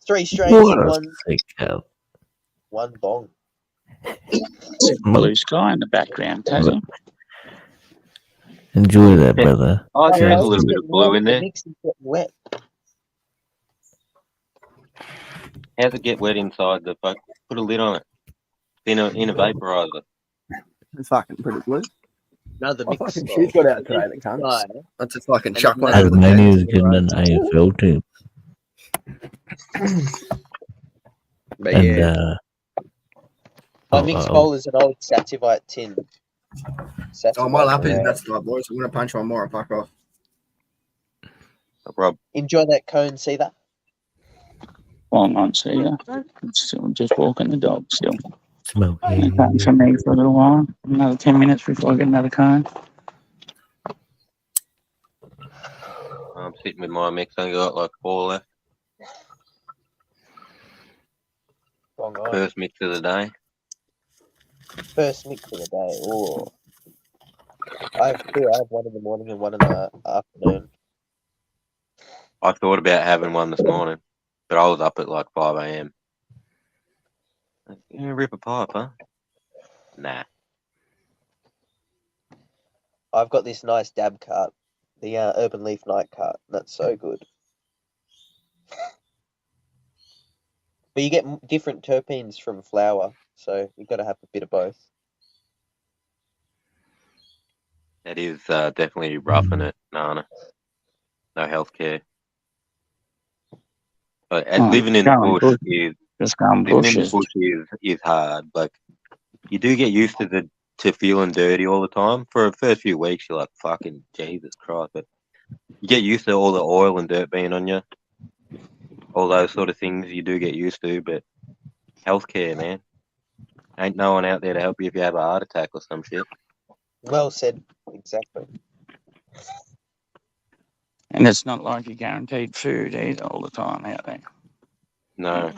Speaker 3: 3 strains
Speaker 4: What
Speaker 3: in
Speaker 4: a
Speaker 3: one,
Speaker 4: sick hell.
Speaker 3: one bong.
Speaker 7: Blue sky in the background, Tassie.
Speaker 4: Enjoy that, brother.
Speaker 1: Oh, there is a
Speaker 3: It's
Speaker 1: little bit of
Speaker 3: getting
Speaker 1: blue
Speaker 3: wet.
Speaker 1: in
Speaker 3: The
Speaker 1: there.
Speaker 3: mix is getting wet.
Speaker 1: How's it get wet inside the fuck? Put a lid on it. In a vaporizer.
Speaker 8: It's fucking pretty blue.
Speaker 3: No, the
Speaker 8: I
Speaker 3: mix.
Speaker 8: fucking she's got out today, the cunt.
Speaker 3: Sky.
Speaker 6: That's a fucking
Speaker 3: And
Speaker 6: chuck
Speaker 3: then
Speaker 6: one
Speaker 3: that-
Speaker 6: out the
Speaker 4: Tasmania's getting an AFL team.
Speaker 3: But
Speaker 4: And,
Speaker 3: yeah, my mixed bowl is an old Sativite tin.
Speaker 6: Oh, my lap is
Speaker 3: Sativite,
Speaker 6: nuts tonight, boys. I'm going to punch one more and fuck off.
Speaker 1: Rob,
Speaker 3: Enjoy that cone, see that?
Speaker 7: Well, not see ya. Still just walking the dog still.
Speaker 4: smoking.
Speaker 7: Cone for me for a little while. Another 10 minutes before I get another cone.
Speaker 1: I'm sitting with my mix. I got like 4 left.
Speaker 3: Wrong on.
Speaker 1: First mix of the day.
Speaker 3: First mix of the day. Oh, I have 2. I have one in the morning and one in the afternoon.
Speaker 1: I thought about having one this morning, but I was up at like 5 a.m. You rip a pipe, huh? Nah.
Speaker 3: I've got this nice dab cart, the Urban Leaf Night cart. That's so good. But you get different terpenes from flower, so you've got to have a bit of both.
Speaker 1: That is definitely roughing it, Nana. No healthcare. But living in the bush is
Speaker 7: Just going
Speaker 1: living in the
Speaker 7: bushes.
Speaker 1: bush is hard. Like you do get used to feeling dirty all the time. For the first few weeks, you're like, fucking Jesus Christ. But you get used to all the oil and dirt being on you. All those sort of things you do get used to. But healthcare, man. Ain't no one out there to help you if you have a heart attack or some shit.
Speaker 3: Well said. Exactly.
Speaker 7: And it's not like you're guaranteed food either all the time out there.
Speaker 1: No.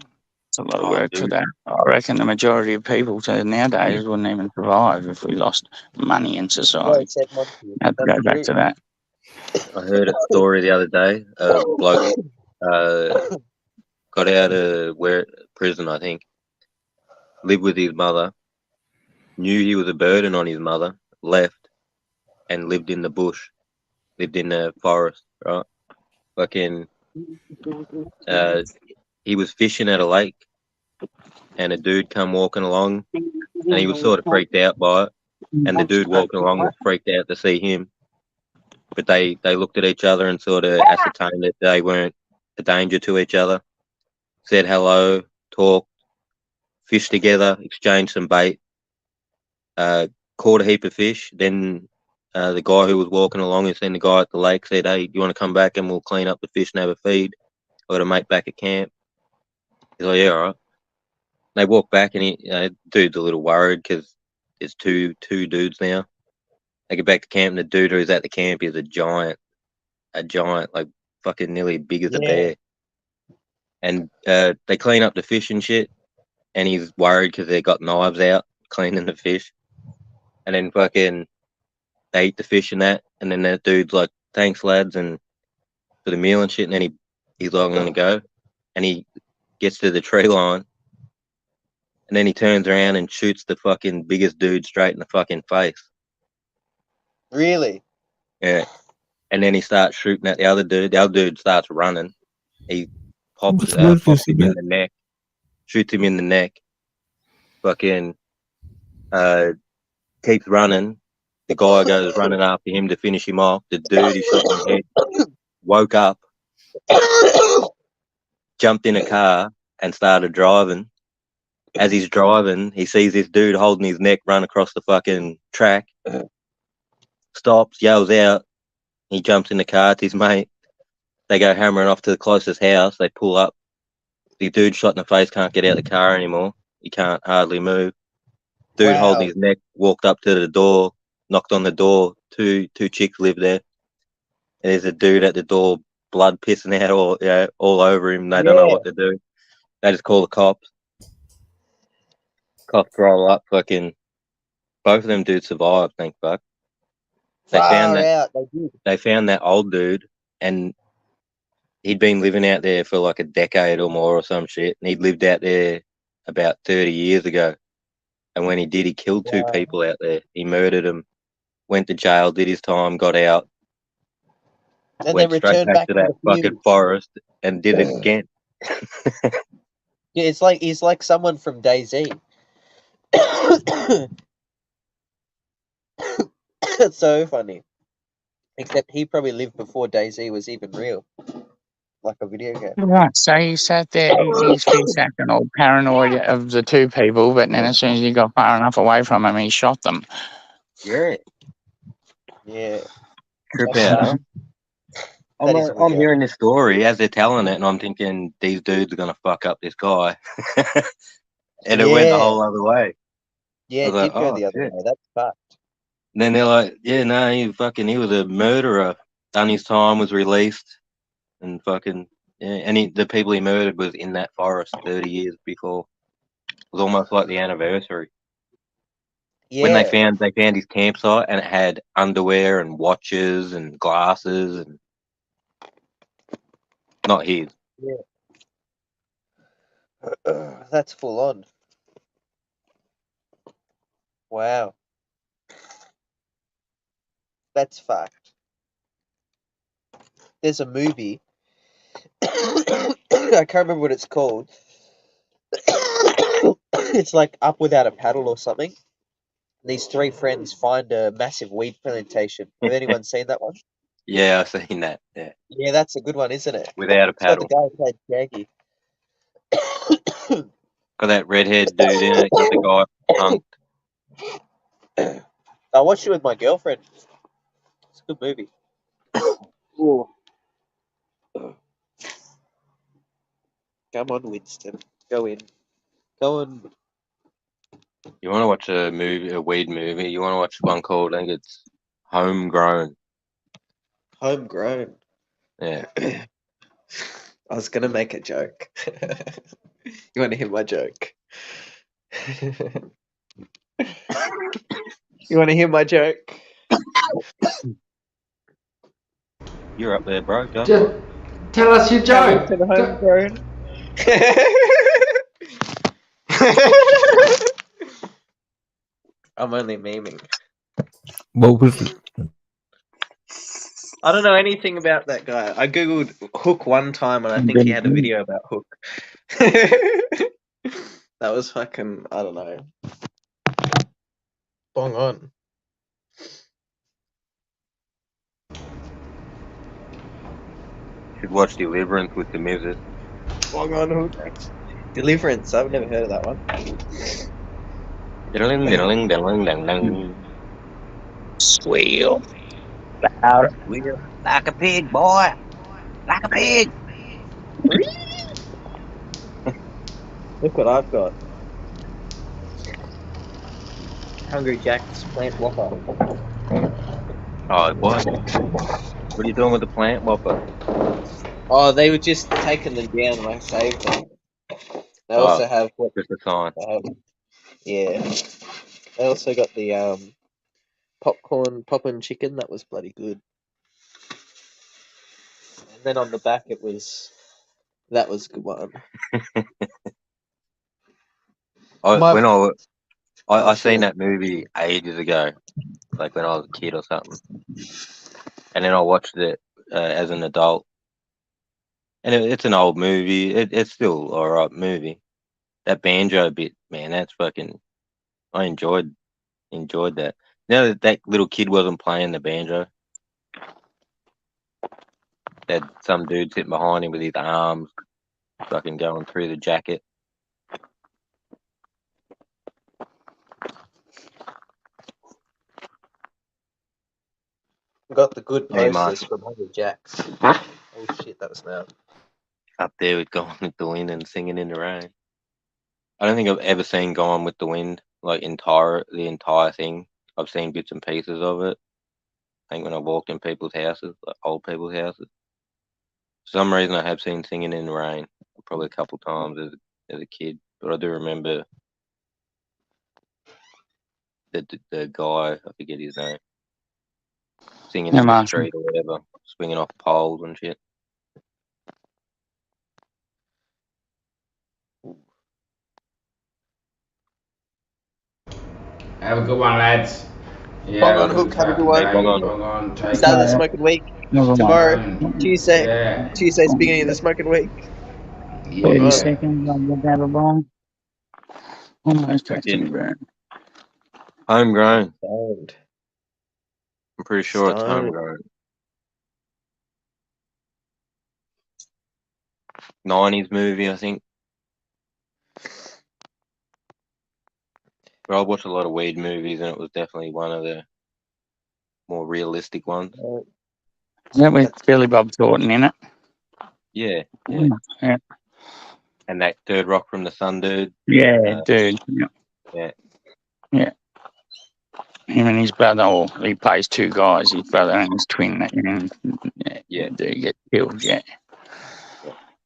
Speaker 7: It's a lot of work for that. I reckon the majority of people nowadays wouldn't even survive if we lost money in
Speaker 3: Well
Speaker 7: society.
Speaker 3: said, Monty.
Speaker 7: Have to go back to that.
Speaker 1: I heard a story the other day. A bloke got out of prison, I think. Lived with his mother. Knew he was a burden on his mother. Left and lived in the bush. Lived in the forest, right? Fucking. He was fishing at a lake, and a dude come walking along, and he was sort of freaked out by it. And the dude walking along was freaked out to see him. But they looked at each other and sort of ascertained that they weren't a danger to each other. Said hello, talked, fished together, exchanged some bait, caught a heap of fish. Then the guy who was walking along and seen the guy at the lake said, "Hey, do you want to come back and we'll clean up the fish and have a feed? I got a mate back at camp." He's like, "Yeah, all right." They walk back and dude's a little worried because there's two dudes now. They get back to camp and the dude who's at the camp is a giant, like fucking nearly big as a bear. And they clean up the fish and shit, and he's worried because they got knives out cleaning the fish. and then fucking they eat the fish and that, and then that dude's like, "Thanks, lads," and for the meal and shit, and then he's like, "I'm gonna go," and he gets to the tree line, and then he turns around and shoots the fucking biggest dude straight in the fucking face.
Speaker 3: Really?
Speaker 1: Yeah, and then he starts shooting at the other dude. The other dude starts running. He pops him in the neck, shoots him in the neck. Fucking keeps running. The guy goes running after him to finish him off. The dude he shot in the head woke up, jumped in a car, and started driving. As he's driving, he sees this dude holding his neck run across the fucking track. Stops, yells out. He jumps in the car. It's his mate. They go hammering off to the closest house. They pull up. The dude shot in the face can't get out of the car anymore. He can't hardly move. Dude holding his neck walked up to the door, knocked on the door. Two chicks live there. And there's a dude at the door, blood pissing out all over him. They don't know what to do. They just call the cops. Cops roll up. Fucking both of them dudes survived. Thank fuck. They found that old dude, and he'd been living out there for like a decade or more or some shit. And he'd lived out there about 30 years ago. And when he did, he killed two people out there. He murdered them, went to jail, did his time, got out,
Speaker 3: and
Speaker 1: went
Speaker 3: then
Speaker 1: straight
Speaker 3: returned
Speaker 1: back to that fucking forest and did it again.
Speaker 3: Yeah, he's like someone from DayZ. That's so funny. Except he probably lived before DayZ was even real, like a video game.
Speaker 7: Right, so he sat there eating his fish, acting all paranoid of the two people, but then as soon as he got far enough away from him, he shot them.
Speaker 1: Yeah.
Speaker 3: Yeah.
Speaker 1: Trip out. I'm hearing this story as they're telling it, and I'm thinking these dudes are gonna fuck up this guy, and it went the whole other way.
Speaker 3: Yeah, it did go the other way. That's fucked.
Speaker 1: And then they're like, "Yeah, no, he was a murderer. Done his time, was released, and fucking and the people he murdered was in that forest 30 years before. It was almost like the anniversary.
Speaker 3: Yeah.
Speaker 1: When they found his campsite, and it had underwear and watches and glasses and not his.
Speaker 3: Yeah. That's full on. Wow. That's fucked. There's a movie. I can't remember what it's called. It's like Up Without a Paddle or something. These three friends find a massive weed plantation. Have anyone seen that one?
Speaker 1: Yeah, I've seen that. Yeah.
Speaker 3: Yeah, that's a good one, isn't it?
Speaker 1: Without a paddle.
Speaker 3: It's got the guy who played
Speaker 1: Shaggy. Got that redhead dude in it. Got the guy punked.
Speaker 3: I watched it with my girlfriend. It's a good movie. Ooh. Come on, Winston. Go in. Go on.
Speaker 1: You want to watch a weed movie? You want to watch one called, I think it's Homegrown.
Speaker 3: Homegrown?
Speaker 1: Yeah.
Speaker 3: I was going to make a joke. You want to hear my joke? You want to hear my joke?
Speaker 1: You're up there, bro. Go.
Speaker 5: Just tell us your joke.
Speaker 3: Homegrown. I'm only memeing.
Speaker 4: What was it?
Speaker 3: I don't know anything about that guy. I googled Hook one time, and I think he had a video about Hook. That was fucking, I don't know. Bong on.
Speaker 1: Should watch Deliverance with the Mizzet.
Speaker 3: Bong on, Hook. Deliverance. I've never heard of that one.
Speaker 1: Diddling, diddling, diddling, diddling.
Speaker 7: Squeal.
Speaker 1: Loud. Squeal. Like a pig, boy. Like a pig.
Speaker 3: Look what I've got. Hungry Jack's plant whopper.
Speaker 1: Oh, what? What are you doing with the plant whopper?
Speaker 3: Oh, they were just taking them down and I saved them. They also have what?
Speaker 1: Just a sign.
Speaker 3: Yeah. They also got the popcorn chicken. That was bloody good. And then on the back, that was a good one.
Speaker 1: I seen that movie ages ago, like when I was a kid or something, and then I watched it as an adult, and it's an old movie. It's still alright movie. That banjo bit, man, that's fucking. I enjoyed that. Now that little kid wasn't playing the banjo, that some dude sitting behind him with his arms fucking going through the jacket.
Speaker 3: Got the good
Speaker 1: Hey,
Speaker 3: posters
Speaker 1: Mark.
Speaker 3: from Hungry Jacks.
Speaker 1: Huh?
Speaker 3: Oh shit, that was loud.
Speaker 1: Up there with Gone with the Wind and Singing in the Rain. I don't think I've ever seen Gone with the Wind, like the entire thing. I've seen bits and pieces of it. I think when I walked in people's houses, like old people's houses. For some reason, I have seen Singing in the Rain probably a couple times as a kid, but I do remember the guy, I forget his name, singing
Speaker 7: Yeah,
Speaker 1: in the
Speaker 7: Mark.
Speaker 1: street or whatever, swinging off poles and shit.
Speaker 5: Have a good one, lads. Yeah,
Speaker 3: Bong on hook, have a good one.
Speaker 1: Bong
Speaker 5: on.
Speaker 3: Start of the smoking week.
Speaker 7: Never mind.
Speaker 3: Tomorrow, Tuesday.
Speaker 5: Yeah.
Speaker 3: Tuesday's the beginning of the smoking week.
Speaker 7: 30
Speaker 5: Yeah.
Speaker 7: seconds, I'm going to have a bomb. Almost back to
Speaker 1: Fucking
Speaker 7: the burn.
Speaker 1: homegrown.
Speaker 3: Stoned.
Speaker 1: I'm pretty sure it's
Speaker 3: Stoned.
Speaker 1: homegrown. 90s movie, I think. But I watched a lot of weed movies, and it was definitely one of the more realistic ones.
Speaker 7: Is that with Billy Bob Thornton in it?
Speaker 1: Yeah.
Speaker 7: Yeah.
Speaker 1: And that Third Rock from the Sun dude.
Speaker 7: Yeah, dude.
Speaker 1: Yeah.
Speaker 7: Yeah. Him and his brother, or he plays two guys, his brother and his twin, and
Speaker 1: Yeah.
Speaker 7: they get killed, yeah.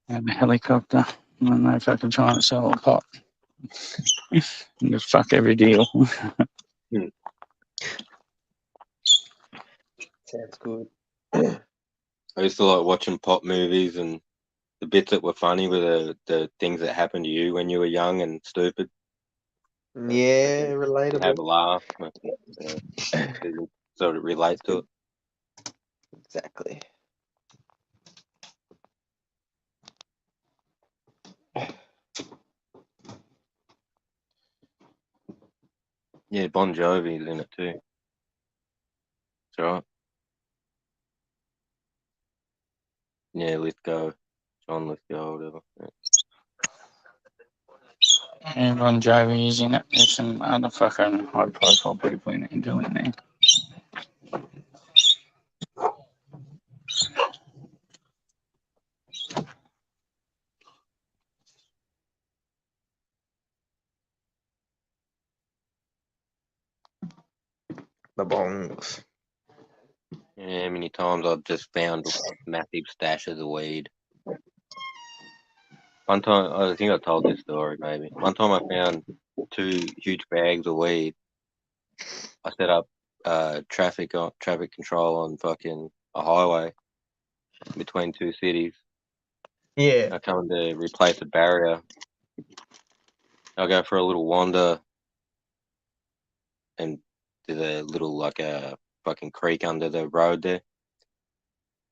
Speaker 7: And a helicopter, and they fucking trying to sell a pot. And just fuck every deal.
Speaker 3: Sounds good.
Speaker 1: I used to like watching pop movies, and the bits that were funny were the things that happened to you when you were young and stupid.
Speaker 3: Yeah,
Speaker 1: Have a
Speaker 3: relatable.
Speaker 1: laugh. Sort of relate to it.
Speaker 3: Exactly.
Speaker 1: Yeah, Bon Jovi's in it too. It's alright. Yeah, Lithgow. John Lithgow, whatever. Yeah.
Speaker 7: And Bon Jovi is in it. There's some other fucking high profile people in it doing there.
Speaker 3: The bongs.
Speaker 1: Yeah, how many times I've just found massive stashes of weed. One time, I think I told this story maybe. One time I found 2 huge bags of weed. I set up traffic control on fucking a highway between 2 cities.
Speaker 3: Yeah.
Speaker 1: I come to replace a barrier. I go for a little wander, and there's a little like a fucking creek under the road there.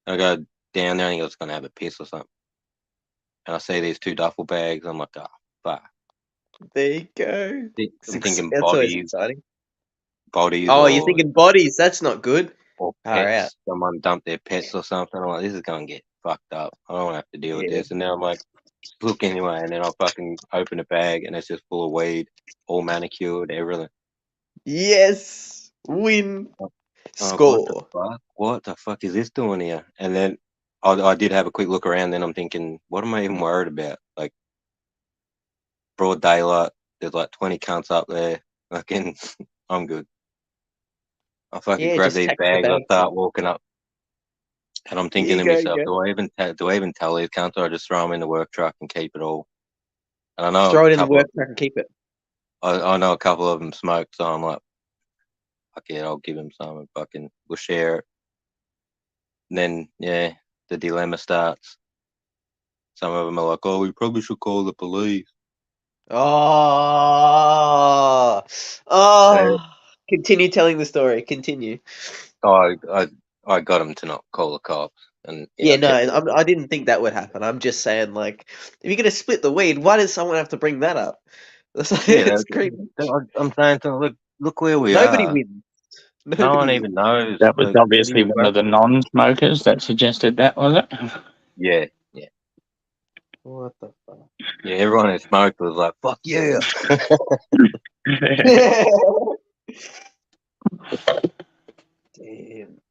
Speaker 1: I go down there and I think I was gonna have a piss or something. And I see these 2 duffel bags. I'm like, oh fuck.
Speaker 3: There you go.
Speaker 1: I'm thinking
Speaker 3: That's always
Speaker 1: bodies,
Speaker 3: exciting.
Speaker 1: or
Speaker 3: You're thinking bodies. That's not good.
Speaker 1: or
Speaker 3: Far
Speaker 1: pets.
Speaker 3: out.
Speaker 1: Someone dumped their pets or something. I'm like, this is gonna get fucked up. I don't want to have to deal with
Speaker 3: Yeah.
Speaker 1: this. And now I'm like, look anyway. And then I fucking open a bag and it's just full of weed, all manicured, everything.
Speaker 3: Yes. Win.
Speaker 1: Oh,
Speaker 3: Score.
Speaker 1: what the fuck is this doing here? And then I did have a quick look around. Then I'm thinking, what am I even worried about? Like broad daylight. There's like 20 cunts up there. Fucking, I'm good. I fucking
Speaker 3: Yeah,
Speaker 1: grab
Speaker 3: just
Speaker 1: these
Speaker 3: tax the
Speaker 1: bags. I
Speaker 3: bank.
Speaker 1: start walking up, and I'm thinking
Speaker 3: You
Speaker 1: to
Speaker 3: go,
Speaker 1: myself,
Speaker 3: go.
Speaker 1: do I even tell these cunts, or I just throw them in the work truck and keep it all? And I know
Speaker 3: Throw
Speaker 1: a
Speaker 3: it in the
Speaker 1: couple
Speaker 3: work
Speaker 1: of
Speaker 3: truck and keep it.
Speaker 1: I know a couple of them smoke, so I'm like, fuck it, I'll give him some and fucking we'll share it. And then yeah, the dilemma starts. Some of them are like, "Oh, we probably should call the police."
Speaker 3: Oh, continue telling the story. Continue.
Speaker 1: I got him to not call the cops, and
Speaker 3: Yeah,
Speaker 1: I
Speaker 3: no,
Speaker 1: kept
Speaker 3: I didn't think that would happen. I'm just saying, like, if you're gonna split the weed, why does someone have to bring that up? It's, like,
Speaker 1: yeah.
Speaker 3: it's creepy.
Speaker 1: I'm saying to them, look where we
Speaker 3: Nobody
Speaker 1: are.
Speaker 3: wins.
Speaker 1: No one
Speaker 3: Nobody
Speaker 1: even knows.
Speaker 7: That was
Speaker 1: Like,
Speaker 7: obviously one of the non-smokers that suggested that, was it?
Speaker 1: yeah.
Speaker 3: What the fuck?
Speaker 1: Yeah, everyone who smoked was like, "Fuck yeah!"
Speaker 3: Damn.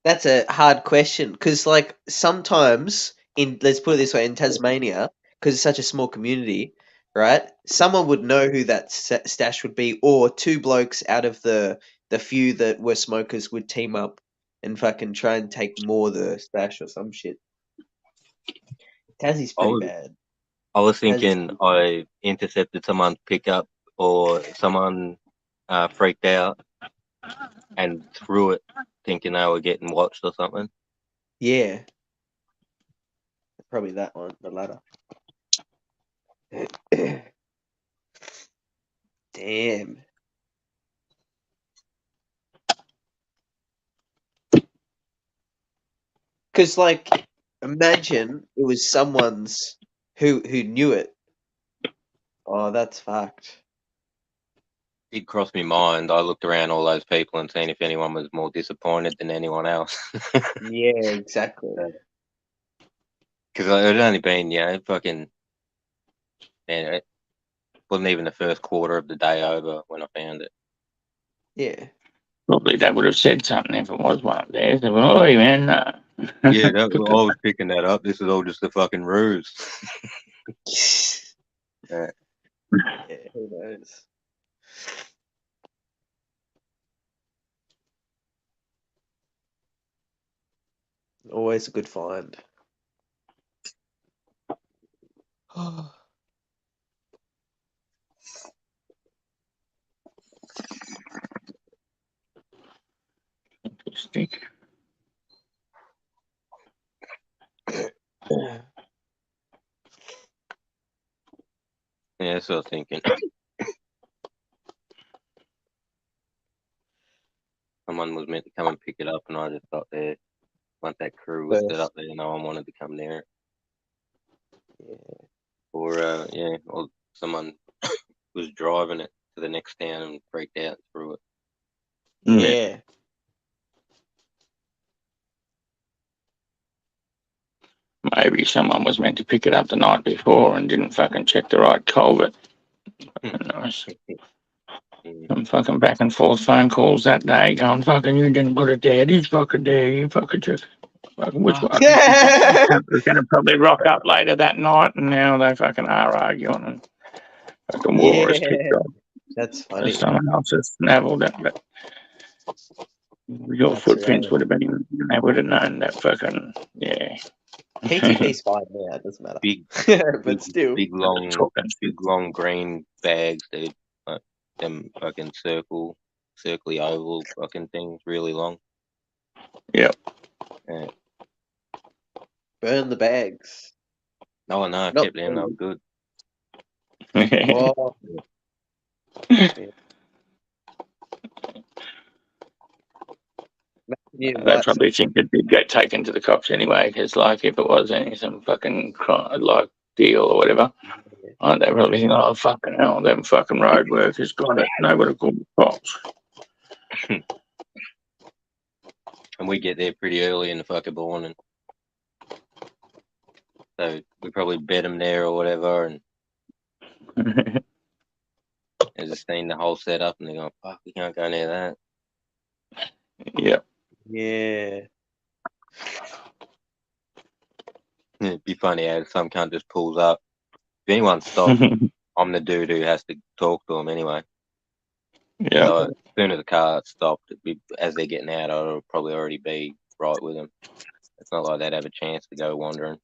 Speaker 3: That's a hard question because, like, sometimes let's put it this way, in Tasmania, because it's such a small community, right? Someone would know who that stash would be, or two blokes out of the few that were smokers would team up and fucking try and take more of the stash or some shit. Tassie's pretty bad.
Speaker 1: I was
Speaker 3: Tassie's
Speaker 1: thinking I intercepted someone's pickup or someone freaked out and threw it, thinking they were getting watched or something.
Speaker 3: Yeah. Probably that one, the latter. Damn. Because, like, imagine it was someone's who knew it. Oh, that's fucked.
Speaker 1: It crossed my mind. I looked around all those people and seen if anyone was more disappointed than anyone else.
Speaker 3: Yeah, exactly.
Speaker 1: Because it had only been, fucking, man, it wasn't even the first quarter of the day over when I found it.
Speaker 3: Yeah.
Speaker 7: Probably they would have said something if it was one of theirs. They were, "Oh, man, no."
Speaker 1: Yeah, I was picking that up. This is all just a fucking ruse. Yeah.
Speaker 3: Yeah, who knows? Always a good find.
Speaker 7: Interesting.
Speaker 1: Yeah, that's what I was thinking. Someone was meant to come and pick it up, and I just got there. Once that crew was set up there, no one wanted to come near it.
Speaker 3: Yeah.
Speaker 1: Or someone was driving it to the next town and freaked out and threw it.
Speaker 3: Yeah.
Speaker 7: Maybe someone was meant to pick it up the night before and didn't fucking check the right culvert. Nice. Some fucking back and forth phone calls that day going, "Fucking, you didn't put it there. He's fucking there. You fucking just fucking which one?" We're going to probably rock up later that night, and now they fucking are arguing and fucking war has kicked off.
Speaker 3: That's funny.
Speaker 7: Someone else has snavelled it, but your
Speaker 3: That's
Speaker 7: footprints
Speaker 3: right.
Speaker 7: would have been, they would have known that fucking, yeah.
Speaker 3: PTP's fine now, it doesn't matter.
Speaker 1: Big,
Speaker 3: but still.
Speaker 1: big long green bags, dude. Like them fucking circly oval fucking things, really long.
Speaker 7: Yep.
Speaker 1: Yeah.
Speaker 3: Burn the bags.
Speaker 1: No, I know. I
Speaker 3: Not
Speaker 1: kept them. They were good.
Speaker 3: Oh.
Speaker 7: They probably think it did get taken to the cops anyway, because like if it was some fucking like deal or whatever, they probably think, "Oh fucking hell, them fucking road workers got it." And they would have called the cops.
Speaker 1: And we get there pretty early in the fucking morning, so we probably bet them there or whatever, and they just seen the whole setup, and they're going, "Fuck, we can't go near that."
Speaker 7: Yep.
Speaker 3: Yeah.
Speaker 1: It'd be funny how some cunt just pulls up. If anyone stops, I'm the dude who has to talk to them anyway.
Speaker 7: Yeah.
Speaker 1: So as soon as the car stopped, as they're getting out, I'll probably already be right with them. It's not like they'd have a chance to go wandering.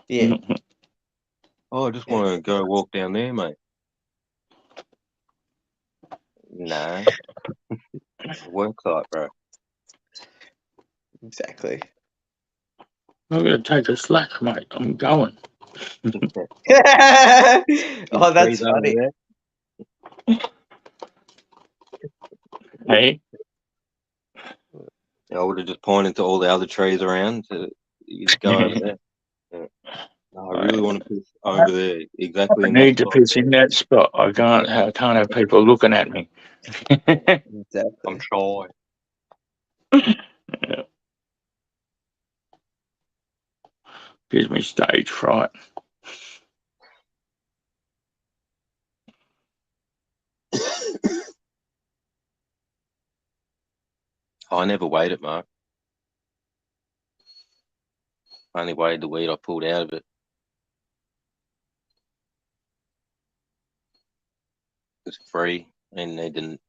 Speaker 3: Yeah.
Speaker 1: Oh, I just want to go walk down there, mate. Nah. Work site, bro.
Speaker 3: Exactly.
Speaker 7: I'm going to take a slack, mate. I'm going.
Speaker 3: Oh, that's
Speaker 1: Trees over
Speaker 3: funny.
Speaker 1: there.
Speaker 7: Hey,
Speaker 1: I would have just pointed to all the other trees around. To, you just go over there. Yeah. No, I really want to push over there, exactly
Speaker 7: I
Speaker 1: in that
Speaker 7: need to
Speaker 1: spot.
Speaker 7: piss in that spot. I can't have people looking at me.
Speaker 3: Exactly.
Speaker 1: I'm shy.
Speaker 7: Gives me stage fright.
Speaker 1: I never weighed it, Mark. I only weighed the weed I pulled out of it. It's free, and they didn't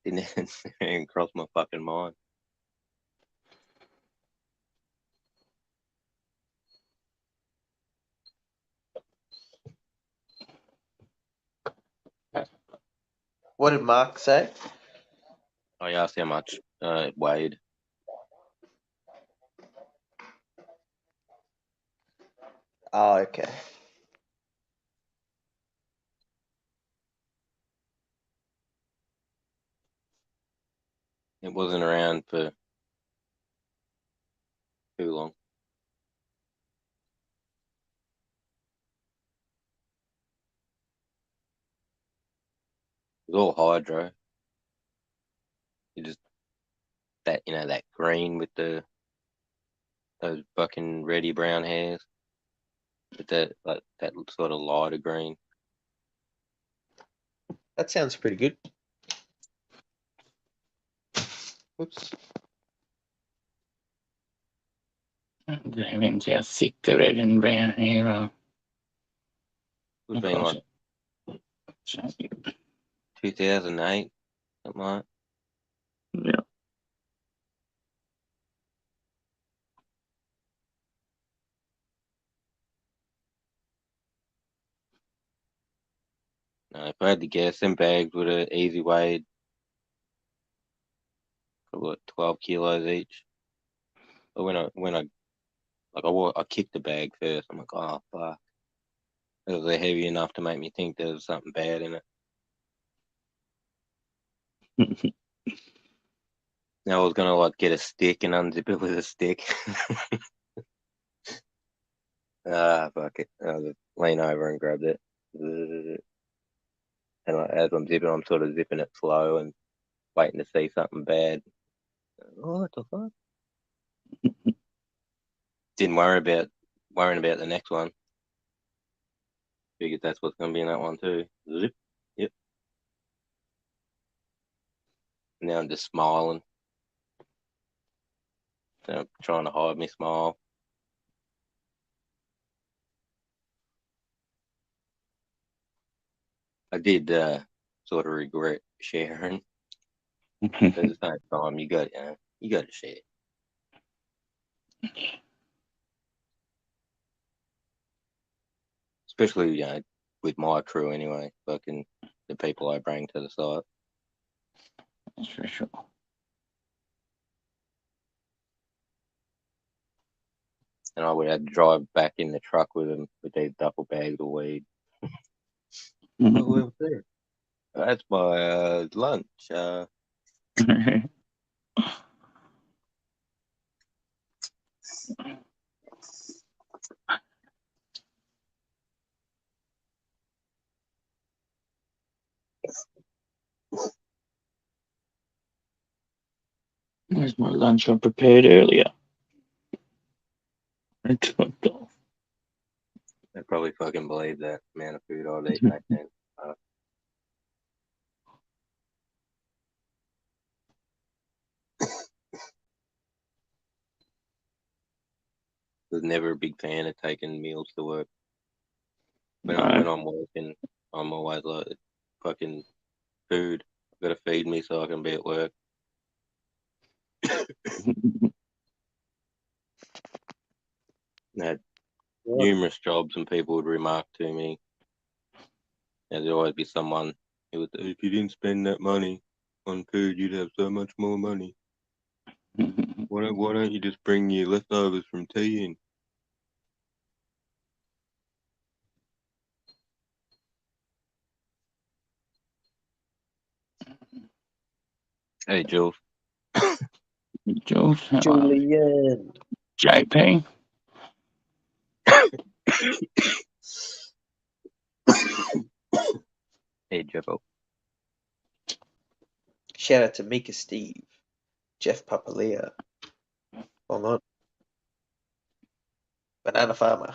Speaker 1: even cross my fucking mind.
Speaker 3: What did Mark say?
Speaker 1: I asked how much it weighed.
Speaker 3: Oh, okay.
Speaker 1: It wasn't around for too long. It was all hydro. You just that that green with those fucking reddy brown hairs. With that sort of lighter green.
Speaker 3: That sounds pretty good. Oops.
Speaker 7: Depends how thick the red and brown hair are.
Speaker 1: Would have been like 2008, something like that.
Speaker 7: Yeah.
Speaker 1: No, if I had to guess, them bags would have easy weighed what 12 kilos each. But I kicked the bag first. I'm like, oh fuck, it was heavy enough to make me think there was something bad in it. Now I was gonna like get a stick and unzip it with a stick. Fuck it. I'll just lean over and grabbed it. And as I'm zipping, I'm sort of zipping it slow and waiting to see something bad. Oh, what the fuck? Didn't worrying about the next one. Figured that's what's gonna be in that one too. Zip. Yep. Now I'm just smiling. I'm trying to hide my smile. I did sort of regret sharing. But at the same time, you got to share. Especially with my crew anyway. Fucking the people I bring to the site.
Speaker 7: That's for sure.
Speaker 1: And I would have to drive back in the truck with them with these duffel bags of weed. Oh, what's there? That's my lunch.
Speaker 7: Where's my lunch I prepared earlier? I took off.
Speaker 1: I probably fucking believe that amount of food I'd eat back then. Was never a big fan of taking meals to work. When
Speaker 7: No.
Speaker 1: I'm working, I'm always like, fucking food. I've got to feed me so I can be at work. I had numerous jobs and people would remark to me. There'd always be someone If you didn't spend that money on food, you'd have so much more money. Why don't you just bring your leftovers from tea in? Hey, Jules.
Speaker 7: Jules,
Speaker 3: Julian.
Speaker 7: JP.
Speaker 1: Hey, Jeffo.
Speaker 3: Shout out to Mika Steve, Jeff Papalia. Hold on. Banana Farmer.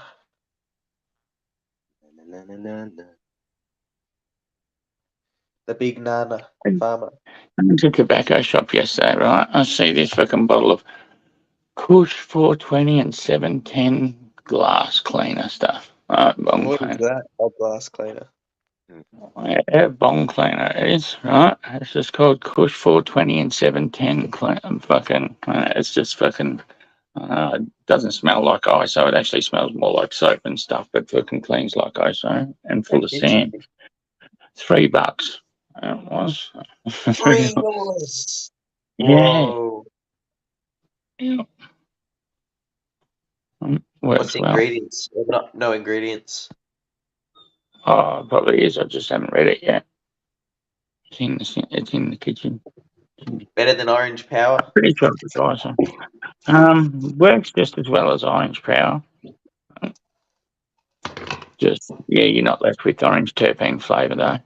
Speaker 3: The big Nana Farmer.
Speaker 7: I went to a tobacco shop yesterday, right? I see this fucking bottle of Kush 420 and 710 glass cleaner stuff. Bong
Speaker 3: What
Speaker 7: cleaner.
Speaker 3: is that? Oh, glass cleaner.
Speaker 7: Yeah, bong cleaner it is, right? It's just called Kush 420 and 710 fucking, it's just fucking, it doesn't smell like ISO. It actually smells more like soap and stuff, but fucking cleans like ISO and full of sand. $3. It was.
Speaker 3: $3.
Speaker 7: Yeah.
Speaker 3: Whoa.
Speaker 7: Yeah.
Speaker 3: What's
Speaker 7: Works
Speaker 3: the
Speaker 7: well.
Speaker 3: ingredients? No ingredients.
Speaker 7: Oh, it probably is. I just haven't read it yet. It's in the kitchen.
Speaker 3: Better than Orange Power.
Speaker 7: Pretty sure it's awesome. Works just as well as orange power. Just yeah, you're not left with orange terpene flavour though.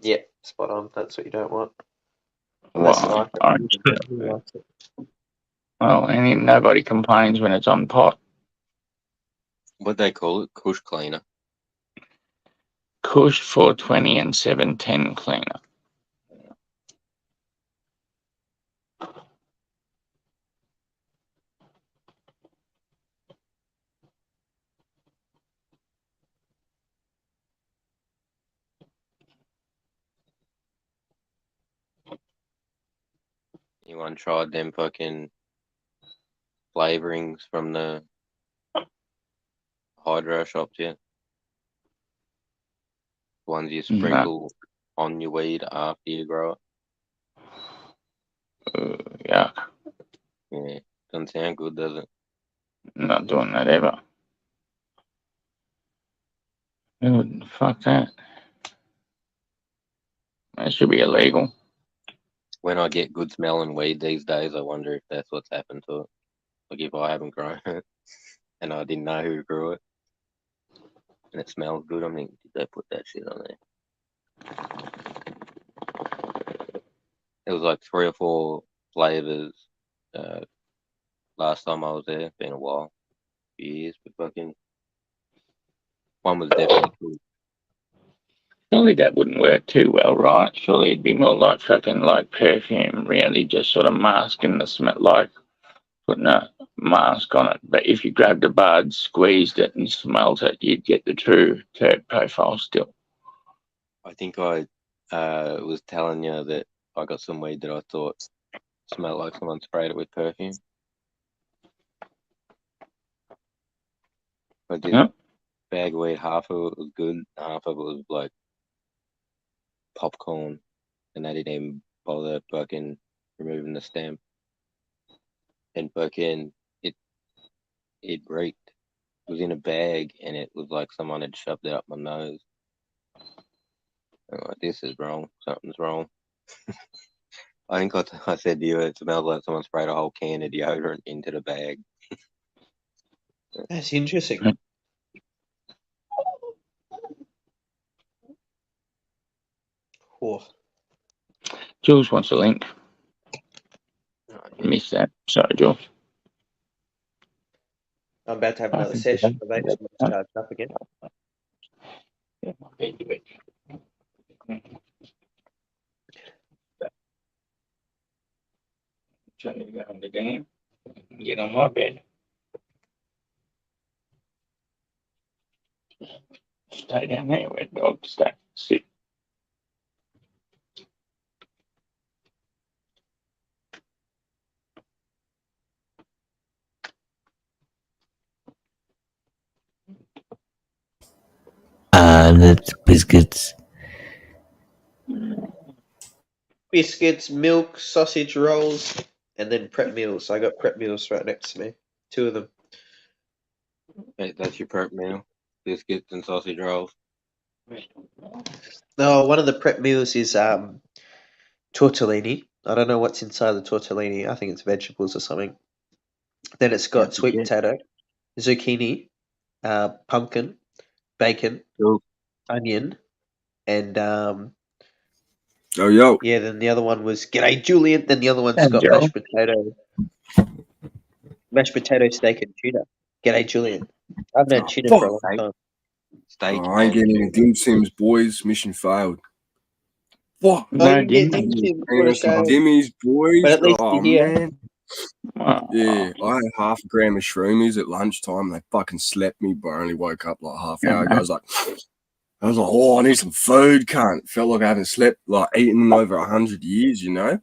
Speaker 3: Yep, spot on. That's what you don't want. Unless you
Speaker 7: Well,
Speaker 3: like it.
Speaker 7: orange
Speaker 3: Who
Speaker 7: terpene.
Speaker 3: likes it?
Speaker 7: Well, and nobody complains when it's on pot.
Speaker 1: What they call it? Kush cleaner.
Speaker 7: Kush 420 and 710 cleaner.
Speaker 1: Anyone tried them fucking flavorings from the hydro shops yet? Ones you sprinkle on your weed after you grow it.
Speaker 7: Yeah,
Speaker 1: Yeah, doesn't sound good, does it?
Speaker 7: not doing that ever. Who would fuck that? That should be illegal.
Speaker 1: When I get good smelling weed these days, I wonder if that's what's happened to it. Like if I haven't grown it and I didn't know who grew it and it smells good, I'm thinking, did they put that shit on there? It was like 3 or 4 flavors last time I was there. Been a while, few years, but fucking one was definitely cool.
Speaker 7: Surely that wouldn't work too well, right? Surely it'd be more like fucking like perfume, really just sort of masking the smell, like putting a mask on it. But if you grabbed a bud, squeezed it, and smelt it, you'd get the true terp profile still.
Speaker 1: I think I was telling you that I got some weed that I thought smelled like someone sprayed it with perfume. But this bag of weed, half of it was good, half of it was like popcorn, and they didn't even bother fucking removing the stem. And fucking it reeked. It was in a bag, and it was like someone had shoved it up my nose. I'm like, this is wrong. Something's wrong. I think I said to you, it smells like someone sprayed a whole can of deodorant into the bag.
Speaker 3: That's interesting. Oh.
Speaker 7: Jules wants a link.
Speaker 1: Oh,
Speaker 7: Missed that. Sorry, Jules.
Speaker 3: I'm about to have another session. The vape's charged up again.
Speaker 7: Yeah, my bed, trying to go on the dam. Get on my bed. Stay down there where dogs stay. Sit.
Speaker 4: Nuts, biscuits.
Speaker 3: biscuits, milk, sausage rolls, and then prep meals. I got prep meals right next to me. 2 of them.
Speaker 1: Hey, that's your prep meal. Biscuits and sausage rolls.
Speaker 3: No, one of the prep meals is tortellini. I don't know what's inside the tortellini. I think it's vegetables or something. Then it's got sweet potato, zucchini, pumpkin, bacon,
Speaker 1: Cool.
Speaker 3: onion, and
Speaker 9: Yo.
Speaker 3: yeah. Then the other one was G'day Julian. Then the other one's
Speaker 7: Hey,
Speaker 3: got
Speaker 7: Joe.
Speaker 3: mashed potato, steak, and tuna. G'day Julian. I haven't had tuna
Speaker 9: fuck,
Speaker 3: for a long
Speaker 1: mate.
Speaker 3: time.
Speaker 1: Steak.
Speaker 9: Oh, I ain't getting any dim sims, boys. Mission failed. Fuck.
Speaker 3: Oh,
Speaker 7: No,
Speaker 3: you get
Speaker 7: didn't
Speaker 3: dim
Speaker 7: you?
Speaker 3: sims.
Speaker 9: Hang
Speaker 3: What a
Speaker 9: on some
Speaker 3: shame.
Speaker 9: dimmies, boys.
Speaker 3: But at least
Speaker 9: Oh,
Speaker 3: you're here.
Speaker 9: man.
Speaker 7: Oh,
Speaker 9: Yeah, I had half a gram of shroomies at lunchtime. They fucking slept me, but I only woke up like half hour ago. I was like, oh, I need some food, cunt. Felt like I haven't slept, like, eaten in over 100 years, you know?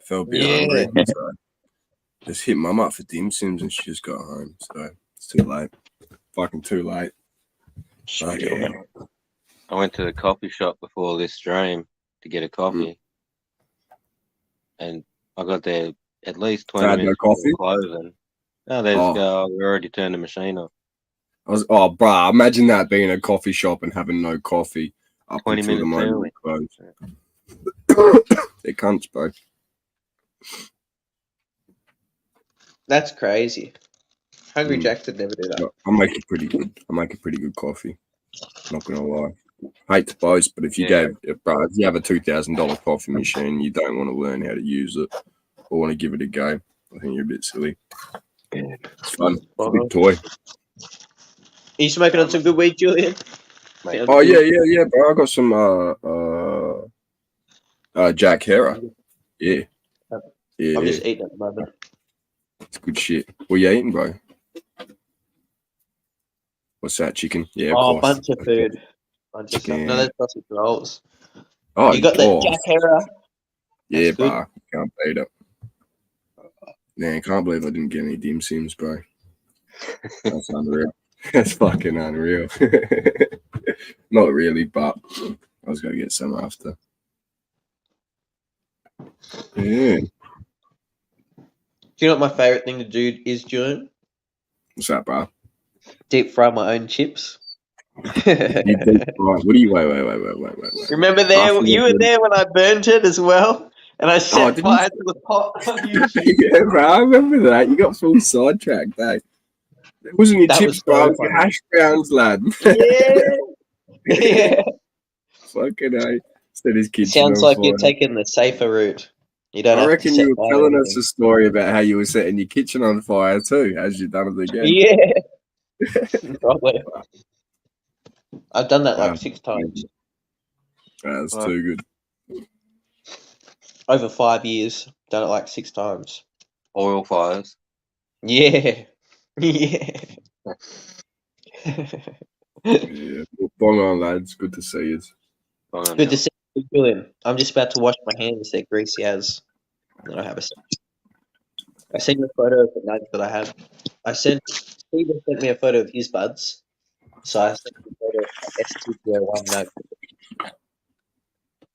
Speaker 9: Felt a bit
Speaker 3: Yeah.
Speaker 9: hungry. So just hit mum up for dim sims and she just got home. So it's too late. Fucking too late. But, yeah.
Speaker 1: I went to the coffee shop before this stream to get a coffee, and I got there at least 20
Speaker 9: Had no
Speaker 1: minutes before
Speaker 9: coffee?
Speaker 1: closing. No, they just go, we already turned the machine off.
Speaker 9: Bruh, imagine that being a coffee shop and having no coffee up
Speaker 1: 20
Speaker 9: until the
Speaker 1: minutes
Speaker 9: moment
Speaker 1: early.
Speaker 9: we close. They're cunts, bro.
Speaker 3: That's crazy. Hungry
Speaker 9: Mm.
Speaker 3: Jack would never do that.
Speaker 9: I make it pretty good. I make a pretty good coffee. Not gonna lie. Hate to boast, but if you
Speaker 1: Yeah.
Speaker 9: if you have a $2,000 coffee machine, you don't want to learn how to use it or want to give it a go. I think you're a bit silly. It's fun. It's a big toy.
Speaker 3: Are you smoking on some good weed, Julian?
Speaker 1: Mate.
Speaker 3: Sounds
Speaker 9: Oh
Speaker 3: good.
Speaker 9: yeah, bro. I got some Jack Hera. Yeah. Yeah.
Speaker 3: I'm just eating at the moment.
Speaker 9: It's good shit. What you eating, bro? What's that, chicken? Yeah, of
Speaker 3: Oh, a
Speaker 9: course.
Speaker 3: bunch of food. Bunch of stuff.
Speaker 9: Yeah.
Speaker 3: No, that's sausage rolls.
Speaker 9: Oh,
Speaker 3: You got the Jack Hera?
Speaker 9: Yeah,
Speaker 3: That's good.
Speaker 9: bro. Can't beat it. Man, can't believe I didn't get any dim sims, bro. That's unreal. That's fucking unreal. Not really, but I was gonna get some after. Yeah.
Speaker 3: Do you know what my favorite thing to do is, Julian?
Speaker 9: What's that, bro?
Speaker 3: Deep fry my own chips.
Speaker 9: You deep fry- What do you wait?
Speaker 3: Remember there?
Speaker 9: After
Speaker 3: You were there when I burnt it as well, and I set
Speaker 9: did
Speaker 3: fire to the pot.
Speaker 9: Yeah, bro. I remember that. You got full sidetracked, eh? It wasn't your
Speaker 3: That
Speaker 9: chips,
Speaker 3: was
Speaker 9: bro.
Speaker 3: so
Speaker 9: It was your
Speaker 3: funny.
Speaker 9: hash browns, lad.
Speaker 3: Yeah. Yeah.
Speaker 9: Fucking hell. Set his kitchen
Speaker 3: Sounds
Speaker 9: on
Speaker 3: like
Speaker 9: fire.
Speaker 3: you're taking the safer route. You don't
Speaker 9: I
Speaker 3: have to
Speaker 9: reckon
Speaker 3: set
Speaker 9: you were
Speaker 3: fire
Speaker 9: telling
Speaker 3: to
Speaker 9: us a story about how you were setting your kitchen on fire too, as you've done it again.
Speaker 3: Yeah. Probably. I've done that
Speaker 9: Wow.
Speaker 3: like 6 times.
Speaker 9: That's too good.
Speaker 3: Over 5 years. Done it like 6 times.
Speaker 1: Oil fires.
Speaker 3: Yeah. Yeah.
Speaker 9: Yeah. Well, bong on, lads. Good to see you.
Speaker 3: Good to see you, Julian. I'm just about to wash my hands. They're greasy as. And then I have a. I sent you a photo of the nugs that I have. Steven sent me a photo of his buds. So I sent him a photo of my ST01 nug.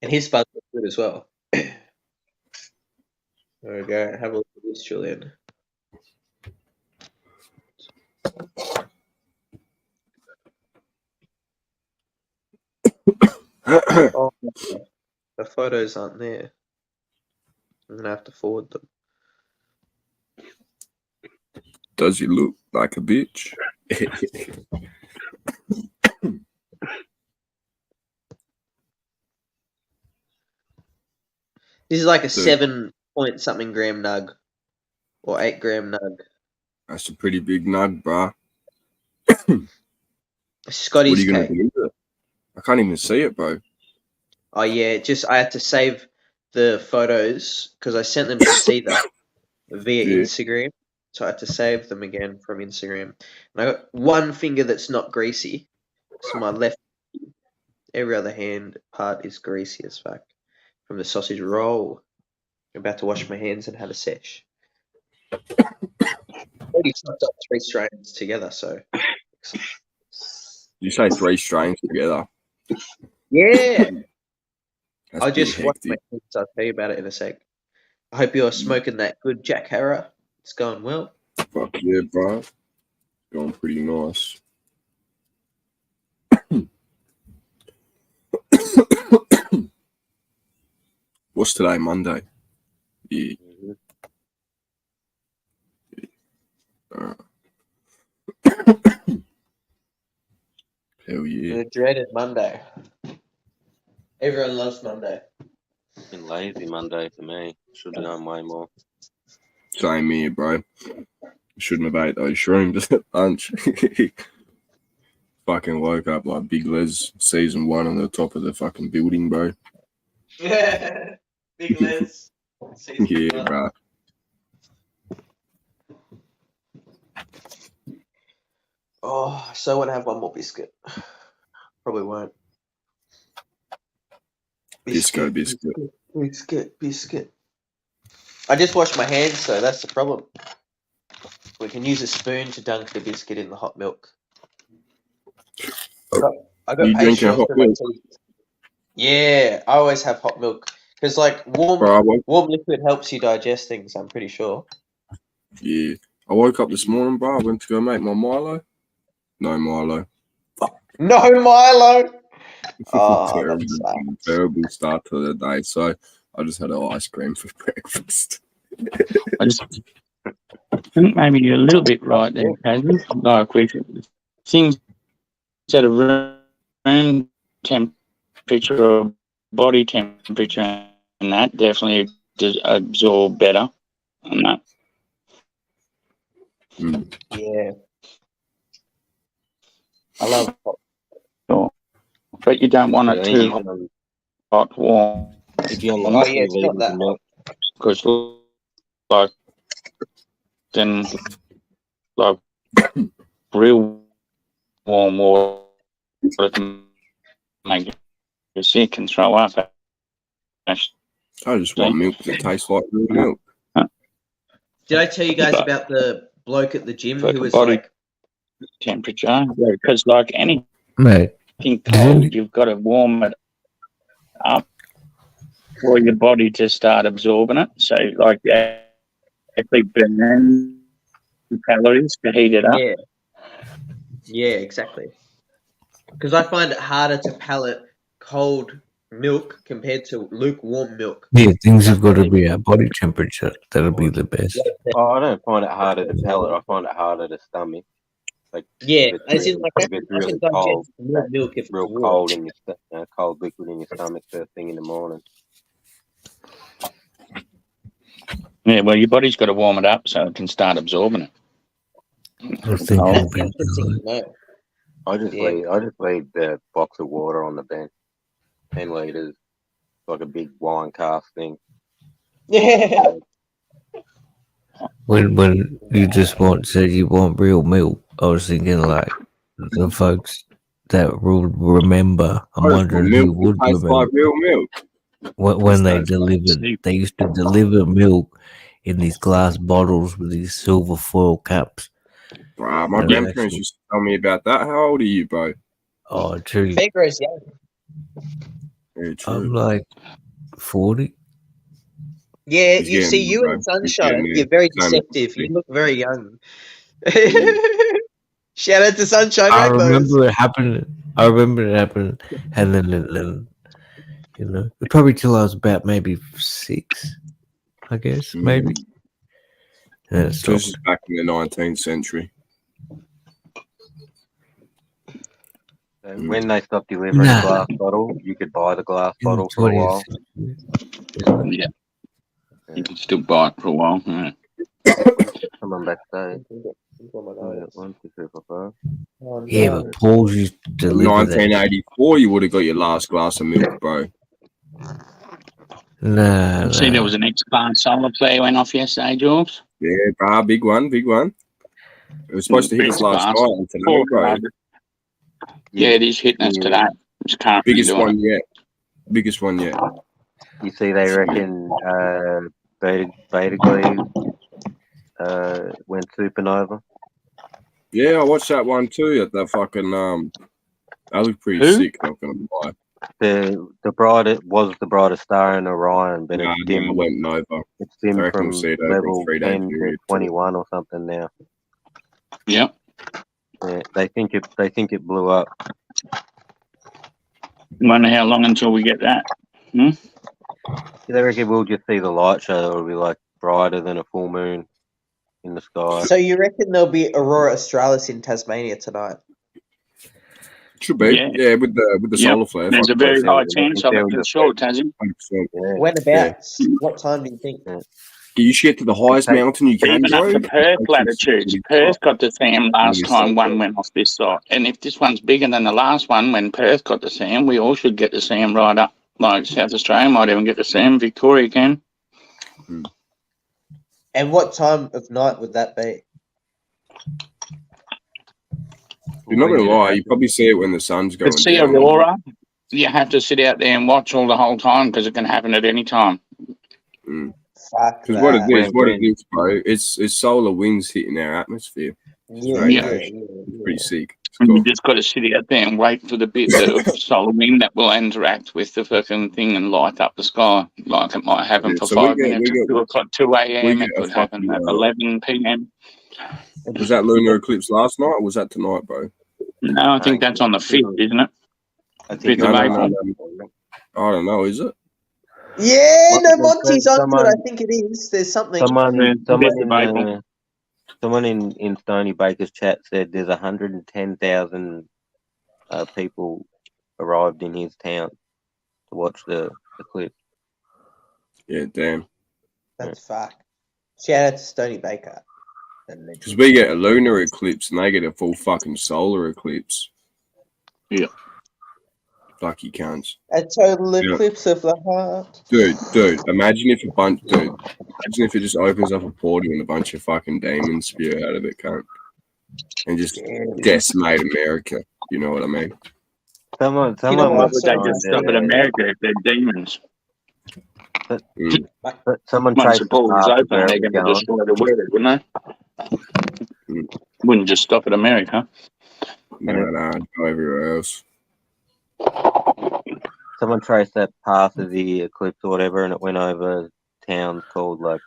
Speaker 3: And his buds look good as well. There we go. Have a look at this, Julian. Oh, the photos aren't there. I'm gonna have to forward them.
Speaker 9: Does he look like a bitch?
Speaker 3: This is like a
Speaker 9: Dude.
Speaker 3: 7-point-something gram nug. Or 8 gram nug.
Speaker 9: That's a pretty big nug, bro.
Speaker 3: Scotty's
Speaker 9: What are you gonna
Speaker 3: cake.
Speaker 9: do with it? I can't even see it, bro.
Speaker 3: Oh yeah, I had to save the photos because I sent them to Caesar via
Speaker 9: Yeah.
Speaker 3: Instagram. So I had to save them again from Instagram. And I got one finger that's not greasy. So my left, every other hand part is greasy as fuck. From the sausage roll. I'm about to wash my hands and have a sesh. Already sucked up 3 strains together, so.
Speaker 9: You say 3 strains together.
Speaker 3: Yeah.
Speaker 9: That's
Speaker 3: I
Speaker 9: pretty
Speaker 3: just watched my
Speaker 9: hectic.
Speaker 3: kids. I'll tell you about it in a sec. I hope you're smoking that good Jack Harrow. It's going well.
Speaker 9: Fuck yeah, bro. Going pretty nice. What's today? Monday. Yeah. Hell yeah.
Speaker 3: The dreaded Monday. Everyone loves Monday.
Speaker 1: Been lazy Monday for me. Should have done way more.
Speaker 9: Same here, bro. Shouldn't have ate those shrooms at lunch. Fucking woke up like Big Les season 1 on the top of the fucking building, bro.
Speaker 3: Yeah, Big Les.
Speaker 9: Yeah, bro.
Speaker 3: Oh, so I want to have one more biscuit. Probably won't.
Speaker 9: Biscuit.
Speaker 3: Biscuit. I just washed my hands, so that's the problem. We can use a spoon to dunk the biscuit in the hot milk. I got
Speaker 9: You drinking
Speaker 3: pastries
Speaker 9: hot
Speaker 3: for my
Speaker 9: milk?
Speaker 3: teeth. Yeah, I always have hot milk because like warm liquid helps you digest things. I'm pretty sure.
Speaker 9: Yeah. I woke up this morning, bro. I went to go make my Milo. No Milo.
Speaker 3: No Milo. Oh,
Speaker 9: terrible start to the day. So I just had an ice cream for breakfast.
Speaker 7: I just think maybe you're a little bit right there, Kazim. Like with things at a room temperature or body temperature, and that definitely does absorb better on that.
Speaker 3: Yeah. I love hot.
Speaker 7: Sure. But you don't want it too hot, warm.
Speaker 1: If you're
Speaker 3: Oh yeah, it's not that hot.
Speaker 7: Because like then like real warm water can make you sick and throw up.
Speaker 9: I just want milk that tastes like real milk.
Speaker 3: Did I tell you guys about the bloke at the gym who was
Speaker 7: body
Speaker 3: like
Speaker 7: temperature? Because like anything
Speaker 4: Mate,
Speaker 7: cold, you've got to warm it up for your body to start absorbing it. So like actually burn calories to heat it up.
Speaker 3: Yeah, exactly. Because I find it harder to palate cold milk compared to lukewarm milk.
Speaker 4: Yeah, things have got to be at body temperature. That'll be the best.
Speaker 1: Oh, I don't find it harder to palate. I find it harder to stomach. Like
Speaker 3: yeah,
Speaker 1: if it's really,
Speaker 3: like
Speaker 1: if it's really cold,
Speaker 3: more milk if
Speaker 1: real
Speaker 3: it's warm.
Speaker 1: cold in your cold liquid in your stomach first thing in the morning.
Speaker 7: Yeah, well, your body's got to warm it up so it can start absorbing it.
Speaker 1: I just leave the box of water on the bench. 10 liters, like a big wine cask thing.
Speaker 3: Yeah.
Speaker 4: When you just said you want real milk, I was thinking like the folks that would remember. I'm wondering who would remember.
Speaker 9: Like real milk.
Speaker 4: When they used to deliver milk in these glass bottles with these silver foil caps.
Speaker 9: Bro, my grandparents used to tell me about that. How old are you, bro?
Speaker 4: Oh, true.
Speaker 3: Fingers, yeah.
Speaker 9: Very true.
Speaker 4: I'm like 40.
Speaker 3: Yeah, you see, you in Sunshine, you're very deceptive. You look very young. Shout out to Sunshine
Speaker 4: I
Speaker 3: Rainbows.
Speaker 4: remember it happened, and then you know, probably till I was about maybe 6, I guess, maybe.
Speaker 9: So this is back in the 19th century.
Speaker 1: When they stopped delivering a glass bottle, you could buy the glass bottle for a while.
Speaker 7: Yeah. You can still buy it for a while. Yeah.
Speaker 1: Someone backstage.
Speaker 4: Yeah, but Paul's used to deliver
Speaker 9: 1984, you would have got your last glass of milk, bro.
Speaker 4: Nah.
Speaker 7: See, there was an X-Bar solar flare went off yesterday, Jules.
Speaker 9: Yeah, bro, big one. It was supposed to hit us last night and today, bro.
Speaker 7: Yeah, it is hitting us today. It's currently
Speaker 9: biggest one yet.
Speaker 1: You see, they reckon Bibg went supernova.
Speaker 9: Yeah, I watched that one too. That fucking that looked pretty sick. Not gonna lie.
Speaker 1: The brightest was the brightest star in Orion, but
Speaker 9: No,
Speaker 1: it's dimmed.
Speaker 9: it went nova.
Speaker 1: It's
Speaker 9: I
Speaker 1: dimmed
Speaker 9: reckon
Speaker 1: from
Speaker 9: we'll see it over a
Speaker 1: level
Speaker 9: 3-day
Speaker 1: 10 to
Speaker 9: period.
Speaker 1: 21 or something now.
Speaker 7: Yep.
Speaker 1: Yeah, they think it blew up.
Speaker 7: Wonder how long until we get that.
Speaker 1: They reckon we'll just see the light show. It'll be like brighter than a full moon in the sky.
Speaker 3: So you reckon there'll be Aurora Australis in Tasmania tonight?
Speaker 9: Should be, yeah, with the solar flare.
Speaker 7: There's a very high chance of it for sure, Tassie.
Speaker 9: 100%.
Speaker 1: Yeah.
Speaker 3: Whenabouts? What time do you think?
Speaker 9: You should get to the highest mountain you can,
Speaker 7: Even up
Speaker 9: bro.
Speaker 7: to Perth latitudes. Perth got the SAM last time one went off this side. And if this one's bigger than the last one, when Perth got the SAM, we all should get the SAM right up. Like South Australia might even get the SAM. Victoria can.
Speaker 3: And what time of night would that be?
Speaker 9: You're not going to lie, you probably see it when the sun's going
Speaker 7: To see
Speaker 9: down.
Speaker 7: Aurora, you have to sit out there and watch all the whole time because it can happen at any time.
Speaker 3: Fuck
Speaker 9: Because what it
Speaker 3: that.
Speaker 9: is, bro, it's solar winds hitting our atmosphere.
Speaker 3: Yeah,
Speaker 9: It's pretty sick. It's
Speaker 7: And
Speaker 9: cool.
Speaker 7: you just got to sit out there and wait for the bit of solar wind that will interact with the fucking thing and light up the sky. Like it might happen for
Speaker 9: so we
Speaker 7: 5
Speaker 9: get-
Speaker 7: minutes
Speaker 9: we
Speaker 7: at
Speaker 9: get-
Speaker 7: 2 o'clock, 2 a.m.
Speaker 9: we
Speaker 7: It
Speaker 9: get a
Speaker 7: could happen
Speaker 9: fucking,
Speaker 7: at 11 p.m.
Speaker 9: Was that lunar eclipse last night or was that tonight, bro?
Speaker 7: No, I think that's on the 5th, isn't it?
Speaker 1: I think
Speaker 7: 5th of
Speaker 9: No,
Speaker 7: April.
Speaker 9: no. I don't know, is it?
Speaker 3: Yeah, no,
Speaker 1: Someone-
Speaker 3: Monty's onto it.
Speaker 1: someone-
Speaker 3: I think it is. There's something.
Speaker 1: Someone in Stony Baker's chat said there's 110,000 people arrived in his town to watch the eclipse.
Speaker 9: Yeah, damn.
Speaker 3: That's fuck. Shout out to Stony Baker.
Speaker 9: Because we get a lunar eclipse and they get a full fucking solar eclipse.
Speaker 7: Yeah.
Speaker 9: Lucky cunts.
Speaker 3: A total
Speaker 9: Yeah.
Speaker 3: eclipse of the heart.
Speaker 9: Dude, imagine if it just opens up a portal and a bunch of fucking demons spew out of it, cunt. And just decimate America. You know what I mean?
Speaker 1: Someone
Speaker 7: Why
Speaker 1: was
Speaker 7: would they
Speaker 1: trying
Speaker 7: just stop at America if they're demons?
Speaker 1: but someone
Speaker 7: Once
Speaker 1: traced
Speaker 7: the
Speaker 1: the
Speaker 7: portal's
Speaker 1: path of
Speaker 7: open,
Speaker 1: where
Speaker 7: they're
Speaker 1: it was
Speaker 7: going to
Speaker 1: going.
Speaker 7: destroy the world, wouldn't they? Wouldn't just stop at America.
Speaker 9: No, go everywhere else.
Speaker 1: Someone traced that path of the eclipse or whatever, and it went over towns called like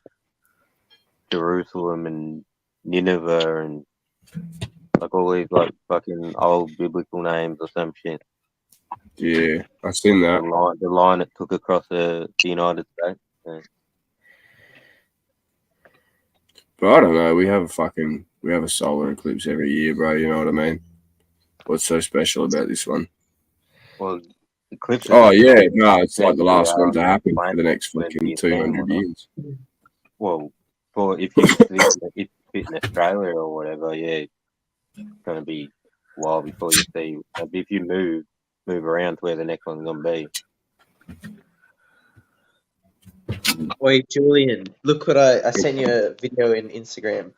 Speaker 1: Jerusalem and Nineveh and like all these like fucking old biblical names or some shit.
Speaker 9: Yeah, I seen that.
Speaker 1: The line it took across the United States. Yeah.
Speaker 9: But I don't know. We have a solar eclipse every year, bro. You know what I mean? What's so special about this one?
Speaker 1: Well, eclipses.
Speaker 9: Oh yeah, no, it's like the last one to happen for the next fucking 200 years.
Speaker 1: Well, for if you fit in Australia or whatever, yeah, it's gonna be a while before you see. If you move around to where the next one's gonna be.
Speaker 3: Wait, Julian, look what I sent you a video in Instagram.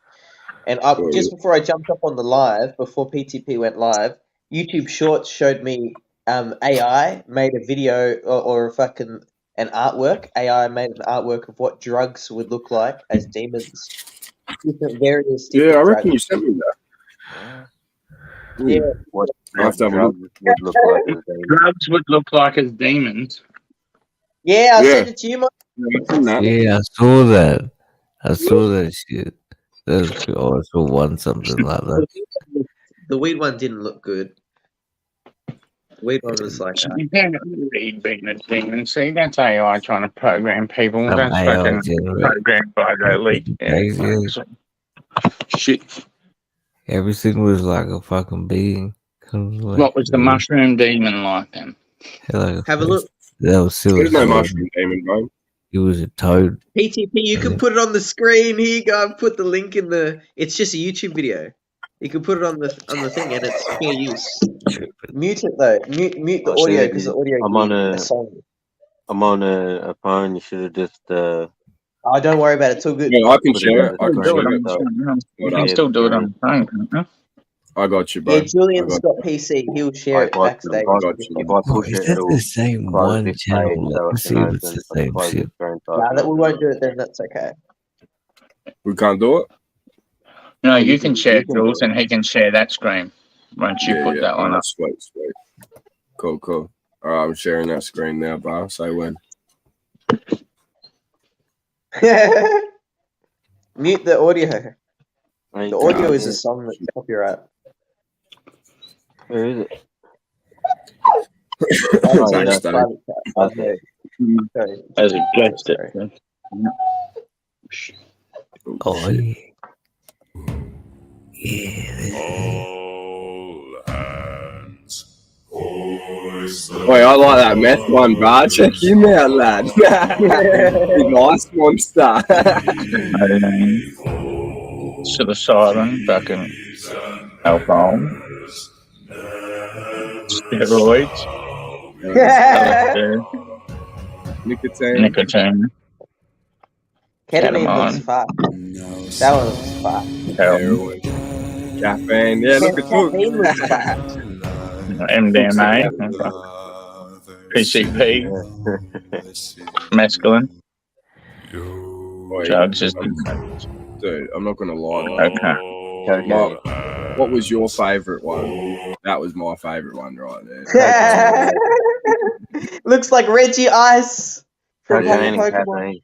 Speaker 3: And just before I jumped up on the live, before PTP went live, YouTube Shorts showed me AI made a video or an artwork. AI made an artwork of what drugs would look like as demons. Various different
Speaker 9: Yeah, I reckon
Speaker 3: drugs.
Speaker 9: you sent me that.
Speaker 3: Yeah.
Speaker 1: What
Speaker 9: I have to have a
Speaker 1: drugs
Speaker 9: look.
Speaker 1: would look like as demons.
Speaker 7: Drugs would look like as demons.
Speaker 3: Yeah, I
Speaker 9: Yeah.
Speaker 3: sent it to you, Mike.
Speaker 4: Yeah, I saw that. I saw that shit. That's cool. I saw one something like that.
Speaker 3: The weed one didn't look good. The weed one was like
Speaker 7: You can't read being a demon. See, that's AI trying to program people.
Speaker 4: Some
Speaker 7: That's
Speaker 4: AI
Speaker 7: fucking
Speaker 4: generate-
Speaker 7: programmed by the elite.
Speaker 4: Yeah.
Speaker 7: Shit.
Speaker 4: Everything was like a fucking being. Kind of like,
Speaker 7: What was the mushroom demon like then?
Speaker 4: like
Speaker 3: Have a look.
Speaker 4: That was silly.
Speaker 9: There's no mushroom demon, bro.
Speaker 4: It was a toad.
Speaker 3: PTP, you can put it on the screen. Here you go. I've put the link in the. It's just a YouTube video. You can put it on the thing, and it's fair use. Mute it though. Mute the audio because the audio.
Speaker 1: I'm on
Speaker 3: a song.
Speaker 1: I'm on a phone. You should have just.
Speaker 3: Oh, don't worry about it. It's all good.
Speaker 9: Yeah, I can share it. I
Speaker 7: You
Speaker 9: can
Speaker 7: can
Speaker 9: share it.
Speaker 7: still do it on the phone, can't you?
Speaker 9: I got you, bro.
Speaker 3: Yeah, Julian's got PC. He'll share it backstage.
Speaker 1: If I
Speaker 4: Oh,
Speaker 1: push
Speaker 4: is
Speaker 1: it,
Speaker 4: that
Speaker 1: it'll
Speaker 4: the same
Speaker 1: close
Speaker 4: one
Speaker 1: this
Speaker 4: channel?
Speaker 1: page so
Speaker 4: Let's
Speaker 1: it
Speaker 4: see
Speaker 1: can
Speaker 4: if it's the
Speaker 1: open,
Speaker 4: same
Speaker 1: close
Speaker 4: shit.
Speaker 1: the screen so
Speaker 3: Nah, we won't do it then. That's okay.
Speaker 9: We can't do it?
Speaker 7: No, you can share Jules and he can share that screen once you
Speaker 9: Yeah,
Speaker 7: put
Speaker 9: yeah.
Speaker 7: that one up.
Speaker 9: Sweet. Cool. All right, I'm sharing that screen now, bro. Say when.
Speaker 3: Mute the audio.
Speaker 1: Ain't
Speaker 3: The audio
Speaker 1: got
Speaker 3: is a
Speaker 1: it.
Speaker 3: song that's copyright.
Speaker 1: Where is it?
Speaker 3: Oh,
Speaker 1: yeah,
Speaker 3: that's
Speaker 9: Thanks, Dave.
Speaker 3: private chat.
Speaker 1: That's
Speaker 3: Okay. Sorry.
Speaker 7: As a guest,
Speaker 3: Sorry.
Speaker 4: Oh yeah. Yeah.
Speaker 9: Wait, I like that meth one, bro. Check him out, lad. Nice monster.
Speaker 7: psilocybin, fucking alcohol, steroids, LSD,
Speaker 9: Nicotine.
Speaker 7: nicotine,
Speaker 3: Ketamine looks
Speaker 7: ketamine,
Speaker 3: fast. That one looks fast.
Speaker 7: heroin,
Speaker 9: Caffeine. Yeah, look, it's look.
Speaker 3: Caffeine looks fast.
Speaker 7: MDMA, PCP, mescaline,
Speaker 9: Wait,
Speaker 7: drugs is
Speaker 9: dude, I'm not gonna lie.
Speaker 7: okay.
Speaker 1: cocaine.
Speaker 9: What was your favourite one? That was my favourite one right there.
Speaker 3: Looks like Reggie Ice from
Speaker 1: Cocaine and
Speaker 3: Pokemon.
Speaker 1: caffeine.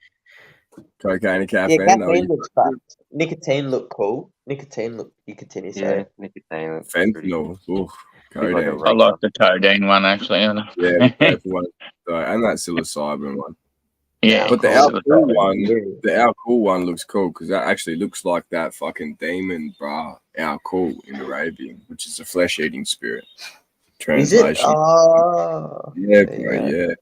Speaker 9: Cocaine and
Speaker 3: Yeah,
Speaker 9: caffeine.
Speaker 3: caffeine looks fast. Nicotine look cool. Nicotine look. You continue,
Speaker 1: Yeah,
Speaker 3: sorry.
Speaker 1: nicotine. looks pretty
Speaker 9: Fentanyl. Oof.
Speaker 1: Like a
Speaker 9: Codeine.
Speaker 7: I like the codeine one actually.
Speaker 9: Yeah, the purple one. So, and that psilocybin one.
Speaker 7: Yeah,
Speaker 9: But the
Speaker 7: cool.
Speaker 9: Al one, the Al Cool one looks cool because that actually looks like that fucking demon, brah, Al Cool in Arabian, which is a flesh-eating spirit.
Speaker 3: Is it?
Speaker 9: Translation.
Speaker 3: Oh.
Speaker 9: Yeah, bro, yeah.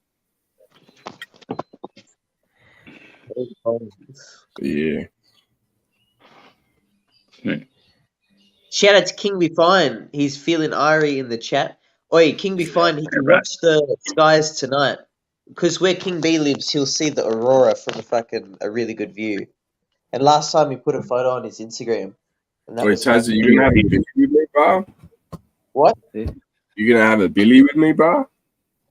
Speaker 3: Shout out to King Be Fine. He's feeling Irie in the chat. Oi, King Be Fine, he can watch the skies tonight. Because where King B lives, he'll see the aurora from a really good view. And last time he put a photo on his Instagram. And that
Speaker 9: Wait,
Speaker 3: was
Speaker 9: Taz, are you gonna have a Billy with me, bro?
Speaker 3: What?
Speaker 9: You gonna have a Billy with me, bro?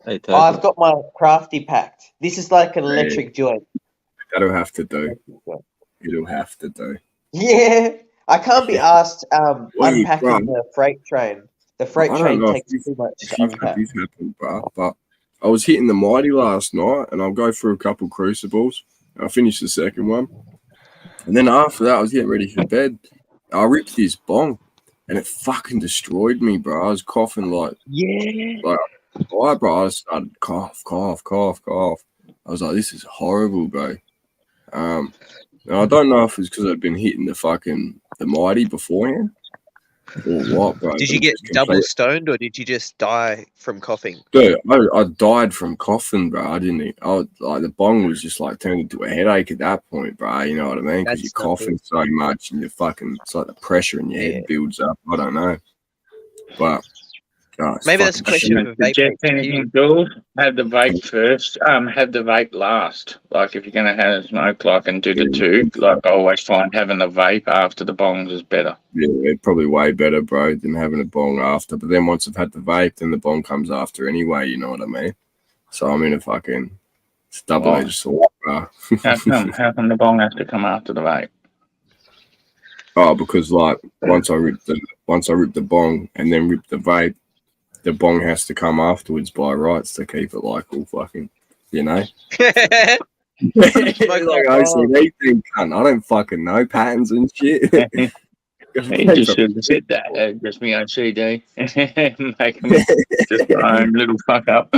Speaker 1: Hey,
Speaker 3: Oh, I've got my crafty packed. This is like an electric joint.
Speaker 9: That'll have to do. It'll have to do.
Speaker 3: Yeah. I can't be asked unpacking
Speaker 9: bro.
Speaker 3: the freight train. The freight
Speaker 9: I don't
Speaker 3: train
Speaker 9: know
Speaker 3: takes too much
Speaker 9: if
Speaker 3: to
Speaker 9: you've
Speaker 3: unpack.
Speaker 9: had this happen, bro, but I was hitting the mighty last night, and I'll go through a couple crucibles. I finished the second one, and then after that, I was getting ready for bed. I ripped this bong, and it fucking destroyed me, bro. I was coughing like why, bro? I started cough. I was like, this is horrible, bro. And I don't know if it's because I'd been hitting the mighty beforehand or what, bro.
Speaker 10: Did you get double stoned or did you just die from coughing?
Speaker 9: Dude, I died from coughing, bro. The bong was just like turned into a headache at that point, bro. You know what I mean? Because you're coughing so much and it's like the pressure in your head builds up. I don't know, but
Speaker 10: maybe that's a question of a vape.
Speaker 7: Have the vape first. Have the vape last. Like if you're gonna have a smoke, like and do the two. Like I always find having the vape after the bongs is better.
Speaker 9: Yeah, probably way better, bro, than having a bong after. But then once I've had the vape, then the bong comes after anyway. You know what I mean? So I'm in a fucking double-edged sword, bro.
Speaker 7: How come the bong has to come after the vape?
Speaker 9: Oh, because like once I rip the bong and then rip the vape, the bong has to come afterwards by rights to keep it like all fucking, you know. Like OCD thing, cunt. I don't fucking know patterns and shit.
Speaker 7: He just should have said that. Just me OCD. Make him just my own little fuck up.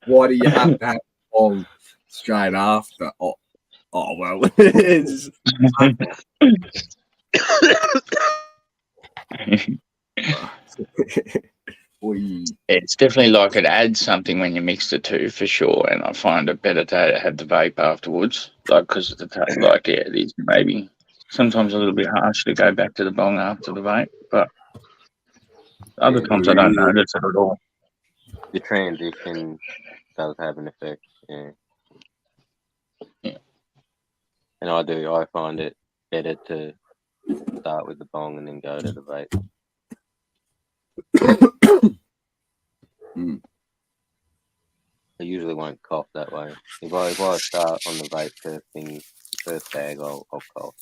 Speaker 9: Why do you have to have the bong straight after? Oh well. It's
Speaker 7: It's definitely like it adds something when you mix the two for sure, and I find it better to have the vape afterwards, like because it is maybe sometimes a little bit harsh to go back to the bong after the vape, but other times I don't notice it at all.
Speaker 1: The transition does have an effect, yeah. And I find it better to start with the bong and then go to the vape. I usually won't cough that way. If I start on the vape first bag, I'll cough.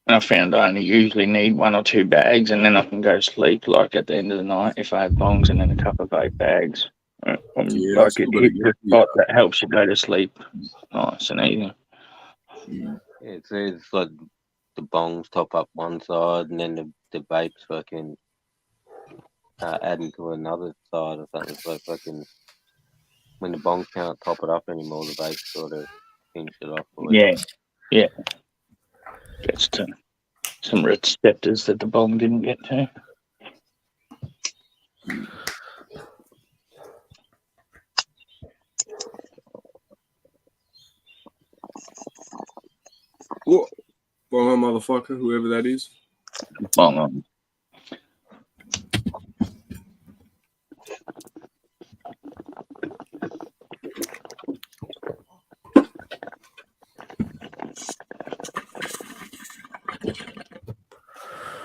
Speaker 7: I found I only usually need 1 or 2 bags, and then I can go to sleep. Like at the end of the night, if I have bongs and then a couple of 8 bags,
Speaker 9: Yeah, I've
Speaker 7: like it
Speaker 9: still got to
Speaker 7: hits
Speaker 9: get
Speaker 7: the spot that helps you go to sleep nice and easy.
Speaker 1: Yeah, it's like the bongs top up one side, and then the vapes fucking adding to another side or something. So fucking when the bongs can't top it up anymore, the vapes sort of finish it off for you.
Speaker 7: Yeah. Gets to some receptors that the bong didn't get to.
Speaker 9: What? Bong on, motherfucker, whoever that is.
Speaker 7: Bong on.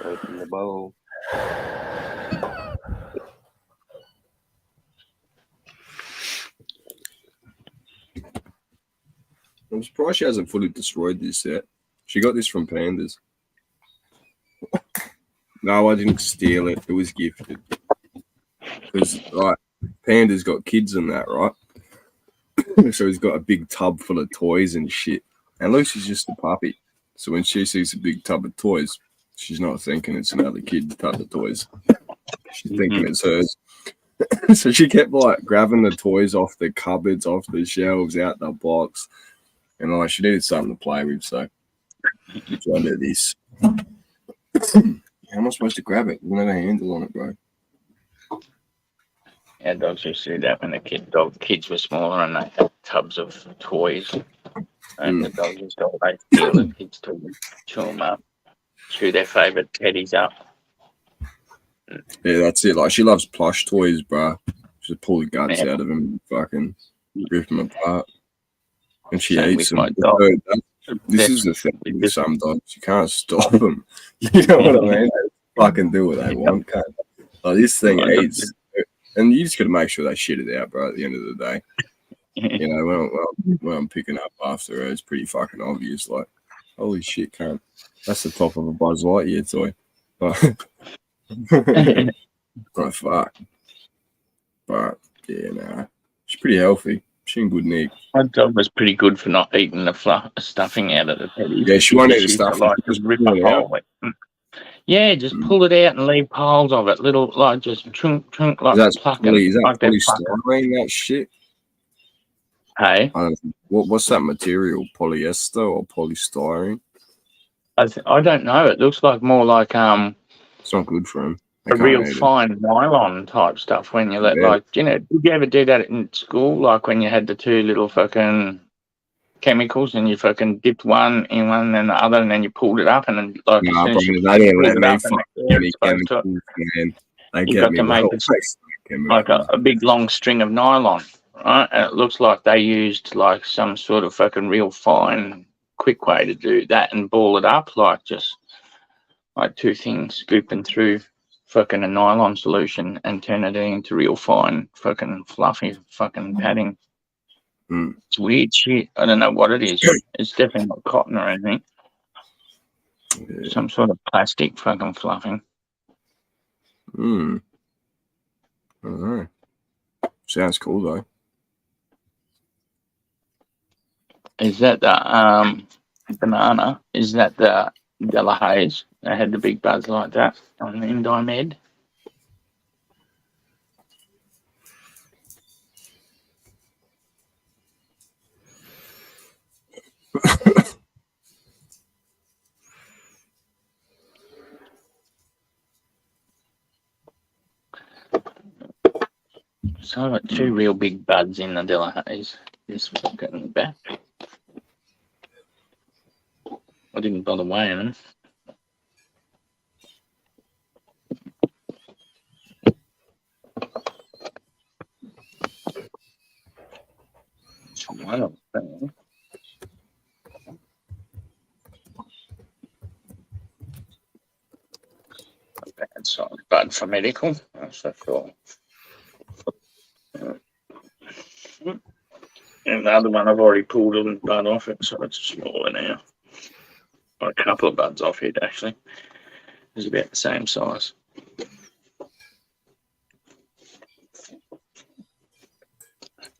Speaker 1: Open the bowl.
Speaker 9: I'm surprised she hasn't fully destroyed this yet. She got this from Pandas. No, I didn't steal it. It was gifted. Because, like, Panda's got kids and that, right? So he's got a big tub full of toys and shit. And Lucy's just a puppy. So when she sees a big tub of toys, she's not thinking it's another kid's tub of toys. She's thinking it's hers. So she kept, like, grabbing the toys off the cupboards, off the shelves, out the box. And, like, she needed something to play with, so she tried to do this. How am I supposed to grab it? There's no handle on it, bro.
Speaker 7: Our dogs used to do that when the kids were smaller and they had tubs of toys. And the dogs used to always steal the kids to chew them up, chew their favourite teddies up.
Speaker 9: Yeah, that's it. Like, she loves plush toys, bro. Just pull the guts out of them and fucking rip them apart. And she eats them. This is the thing with some dogs. You can't stop them. You know what I mean? They fucking do what they want, can't they? Like, this thing eats. And you just got to make sure they shit it out, bro, at the end of the day. You know, when I'm picking up after her, it's pretty fucking obvious. Like, holy shit, cunt. That's the top of a Buzz Lightyear toy. Right, fuck. But, yeah, nah. She's pretty healthy. She's in good nick.
Speaker 7: My dog was pretty good for not eating the stuffing out of the teddies.
Speaker 9: Yeah, she won't eat the stuffing.
Speaker 7: Like, just rip a hole. Yeah, just pull it out and leave piles of it. Little, like, just chunk, like plucking.
Speaker 9: Is that polystyrene, that shit?
Speaker 7: Hey?
Speaker 9: What's that material? Polyester or polystyrene?
Speaker 7: I don't know. It looks like more like
Speaker 9: It's not good for him.
Speaker 7: A real fine nylon type stuff when you let, like, you know, did you ever do that in school? Like when you had the 2 little fucking chemicals and you fucking dipped one in one and the other and then you pulled it up and then, like,
Speaker 9: nah,
Speaker 7: as soon as
Speaker 9: they didn't let me
Speaker 7: any chemicals, man.
Speaker 9: You got
Speaker 7: to make it like a big long string of nylon, right? And it looks like they used like some sort of fucking real fine, quick way to do that and ball it up, like just like 2 things scooping through fucking a nylon solution and turn it into real fine fucking fluffy fucking padding. It's weird shit. I don't know what it is. It's definitely not cotton or anything. Yeah. Some sort of plastic fucking fluffing.
Speaker 9: I don't know. Sounds cool though.
Speaker 7: Is that the banana? Is that the Della Hayes? They had the big buzz like that on the Indimed. So I got 2 real big buds in the Della Hayes. This fucking back. I didn't bother weighing them. One of them. A bad size bud for medical. That's for sure. And the other one I've already pulled a bud off it, so it's smaller now. a couple of buds off it actually. It's about the same size.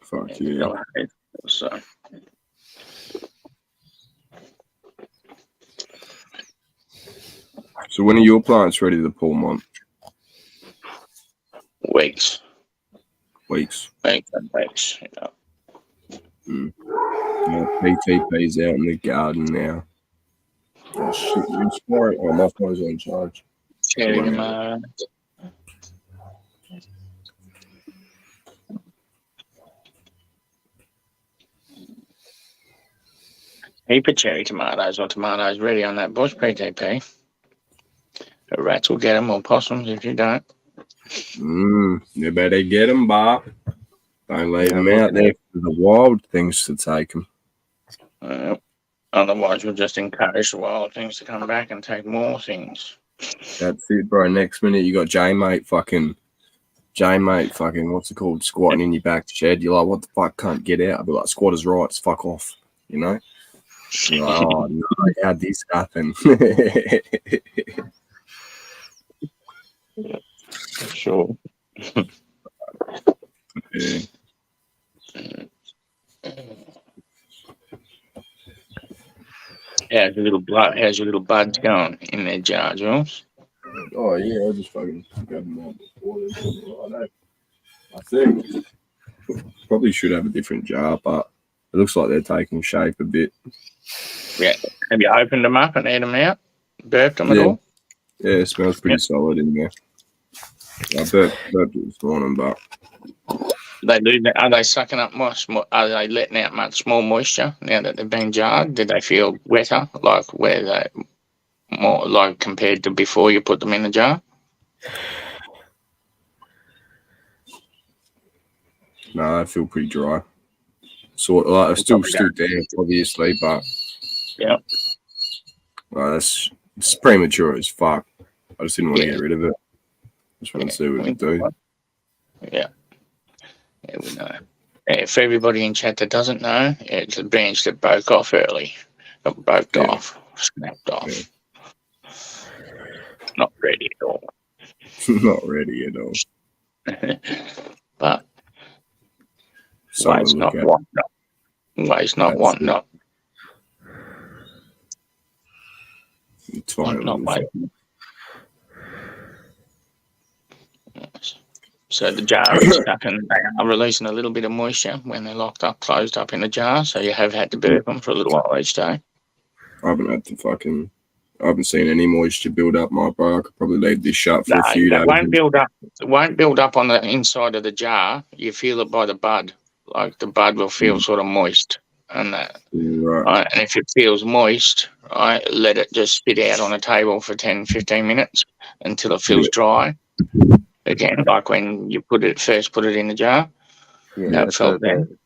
Speaker 9: Fuck yeah.
Speaker 7: So
Speaker 9: So when are your plants ready to pull, Mont?
Speaker 7: weeks.
Speaker 9: Weeks.
Speaker 7: Weeks and weeks. Yeah.
Speaker 9: Yeah, PTP's out in the garden now. Oh shit, you smart. Oh, my phone's on charge.
Speaker 7: Cherry tomato. Heap of cherry tomatoes or tomatoes ready on that bush PTP. The rats will get them or possums if you don't.
Speaker 9: You better get them, Bob. Don't leave
Speaker 1: Yeah,
Speaker 9: them
Speaker 1: I'm
Speaker 9: out there for the wild things to take them.
Speaker 7: Otherwise, we'll just encourage the wild things to come back and take more things.
Speaker 9: That's it, bro. Next minute, you got J-Mate fucking, what's it called? Squatting in your back shed. You're like, what the fuck, can't get out? I'll be like, squatters' rights, fuck off. You know? You're like, oh, no, how'd this happen?
Speaker 7: Sure.
Speaker 9: Yeah.
Speaker 7: How's your little buds going in their jar, Jules?
Speaker 9: Oh, yeah, I just fucking got them out before this. I think probably should have a different jar, but it looks like they're taking shape a bit.
Speaker 7: Yeah. Have you opened them up and ate them out? Burped them at all?
Speaker 9: Yeah, it smells pretty solid in there. I burped it this morning, but
Speaker 7: Are they sucking up much? Are they letting out much more moisture now that they've been jarred? Did they feel wetter, like where they more like compared to before you put them in the jar?
Speaker 9: no, I feel pretty dry. Sort of like I'm still damp, obviously, but
Speaker 7: yeah,
Speaker 9: it's premature as fuck. I just didn't want to get rid of it. Just want to see what it do.
Speaker 7: Yeah, we know. For everybody in chat that doesn't know, it's a branch that broke off early. It broke off, snapped off. Yeah. Not ready at all.
Speaker 9: Not ready at all.
Speaker 7: But waste not, want not. Waste not, want not.
Speaker 9: It's fine.
Speaker 7: Not waste. So the jar is stuck and they are releasing a little bit of moisture when they're locked up, closed up in the jar. So you have had to burp them for a little while each day.
Speaker 9: I haven't seen any moisture build up, my bro. I could probably leave this shut for a few days.
Speaker 7: It won't build up. It won't build up on the inside of the jar. You feel it by the bud. Like the bud will feel sort of moist and that. Right. And if it feels moist, let it just sit out on a table for 10, 15 minutes until it feels dry. Again, like when you first put it in the jar.
Speaker 1: Yeah,
Speaker 7: it felt then.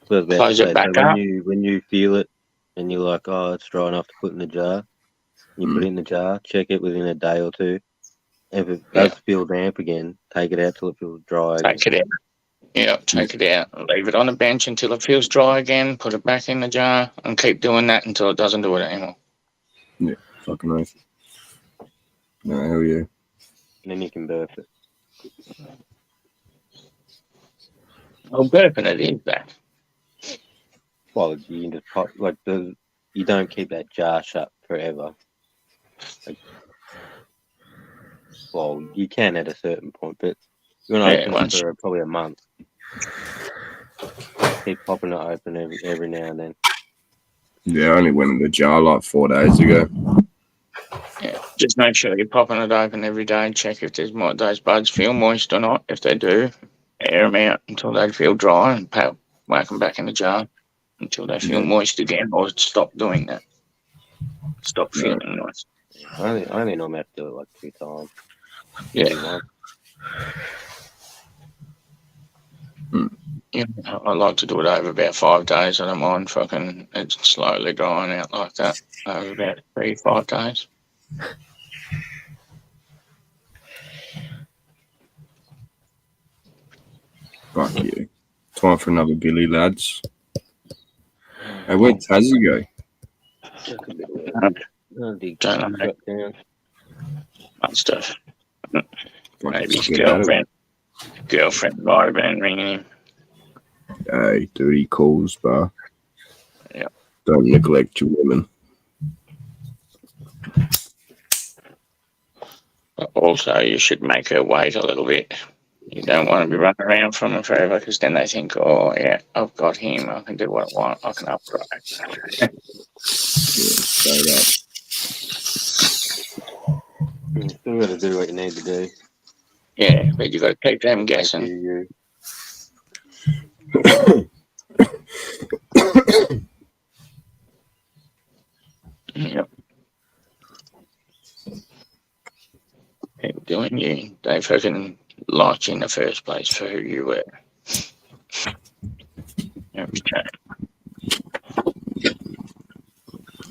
Speaker 1: Close it back up. When you feel it and you're like, oh, it's dry enough to put in the jar, you put it in the jar, check it within a day or two. If it does feel damp again, take it out till it feels dry.
Speaker 7: Take it out. Yeah, take it out. Leave it on the bench until it feels dry again. Put it back in the jar and keep doing that until it doesn't do it anymore.
Speaker 9: Yeah, fucking nice. No, hell yeah.
Speaker 1: And then you can burp it.
Speaker 7: Well, burping it is that.
Speaker 1: Well, you can just pop, you don't keep that jar shut forever. You can at a certain point, but you're not open for probably a month. Keep popping it open every now and then.
Speaker 9: Yeah, I only went in the jar like 4 days ago.
Speaker 7: Yeah, just make sure you're popping it open every day. Check if those buds feel moist or not. If they do, air them out until they feel dry and whack them back in the jar until they feel moist again, or stop doing that. Stop feeling moist.
Speaker 1: I only normally have to do it like 2 times.
Speaker 7: Yeah. Yeah, I like to do it over about 5 days. I don't mind fucking it's slowly drying out like that over about 3-5 days.
Speaker 9: Fuck you. Time for another Billy, lads. Hey, where'd Tazzy go?
Speaker 7: Don't know. Must have. Maybe his
Speaker 9: Get out of it.
Speaker 7: girlfriend might have been ringing him.
Speaker 9: Hey, dirty calls, bro.
Speaker 7: Yeah.
Speaker 9: Don't neglect your women.
Speaker 7: But also, you should make her wait a little bit. You don't want to be running around from her forever because then they think, oh, yeah, I've got him. I can do what I want. I can upgrade.
Speaker 9: Straight up.
Speaker 1: You still got to do what you need to do.
Speaker 7: Yeah, but you got to keep them guessing.
Speaker 1: You.
Speaker 7: Yep. Keep doing you. They fucking liked you in the first place for who you were. Okay.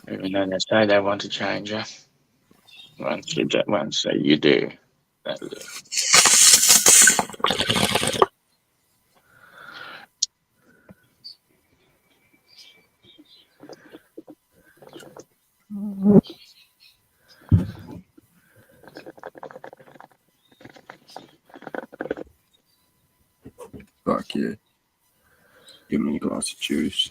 Speaker 7: Even though they say they want to change you, once you do, that'll do.
Speaker 9: Fuck yeah. Give me a glass of juice.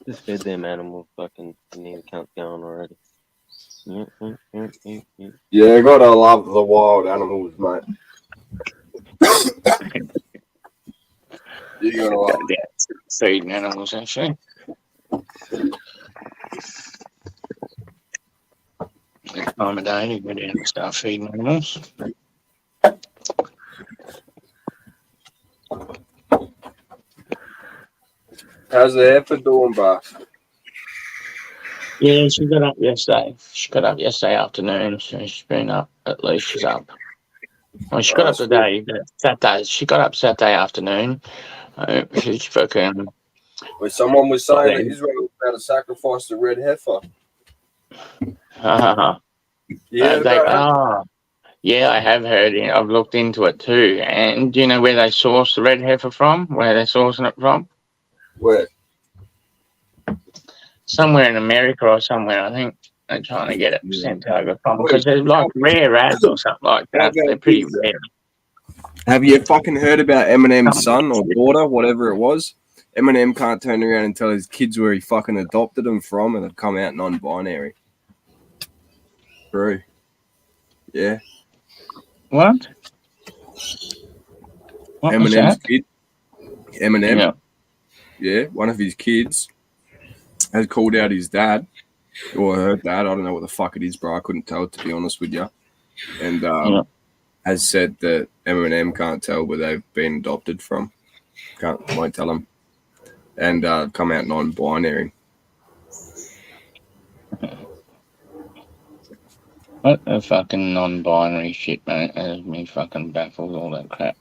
Speaker 1: Just fed them animals fucking need accounts going already.
Speaker 9: Yeah, gotta love the wild animals, mate. You gotta love
Speaker 7: Yeah, feeding animals, actually. That time of day, you go down and start feeding animals.
Speaker 9: How's the heifer doing, bro?
Speaker 7: Yeah, she got up yesterday. She got up yesterday afternoon, so she's been up. At least she's up. Well, she got up today, but Saturday. She got up Saturday afternoon. She's fucking.
Speaker 9: Well, someone was saying that Israel was about to sacrifice the red heifer. Yeah,
Speaker 7: Yeah, I have heard it. I've looked into it too. And do you know where they source the red heifer from? Where they're sourcing it from?
Speaker 9: Where?
Speaker 7: Somewhere in America or somewhere, I think. They're trying to get it sent over from because they're like rare ads or something like that. They're pretty rare.
Speaker 9: Have you fucking heard about Eminem's son or daughter, whatever it was? Eminem can't turn around and tell his kids where he fucking adopted them from, and they've come out non-binary. Bro. Yeah.
Speaker 7: What? What was
Speaker 9: Eminem's
Speaker 7: that?
Speaker 9: kid. Eminem. Yeah, one of his kids has called out his dad, or her dad. I don't know what the fuck it is, bro. I couldn't tell, to be honest with you. And has said that Eminem can't tell where they've been adopted from. Won't tell him. And come out non-binary.
Speaker 7: What a fucking non-binary shit, man. Has me fucking baffled all that crap.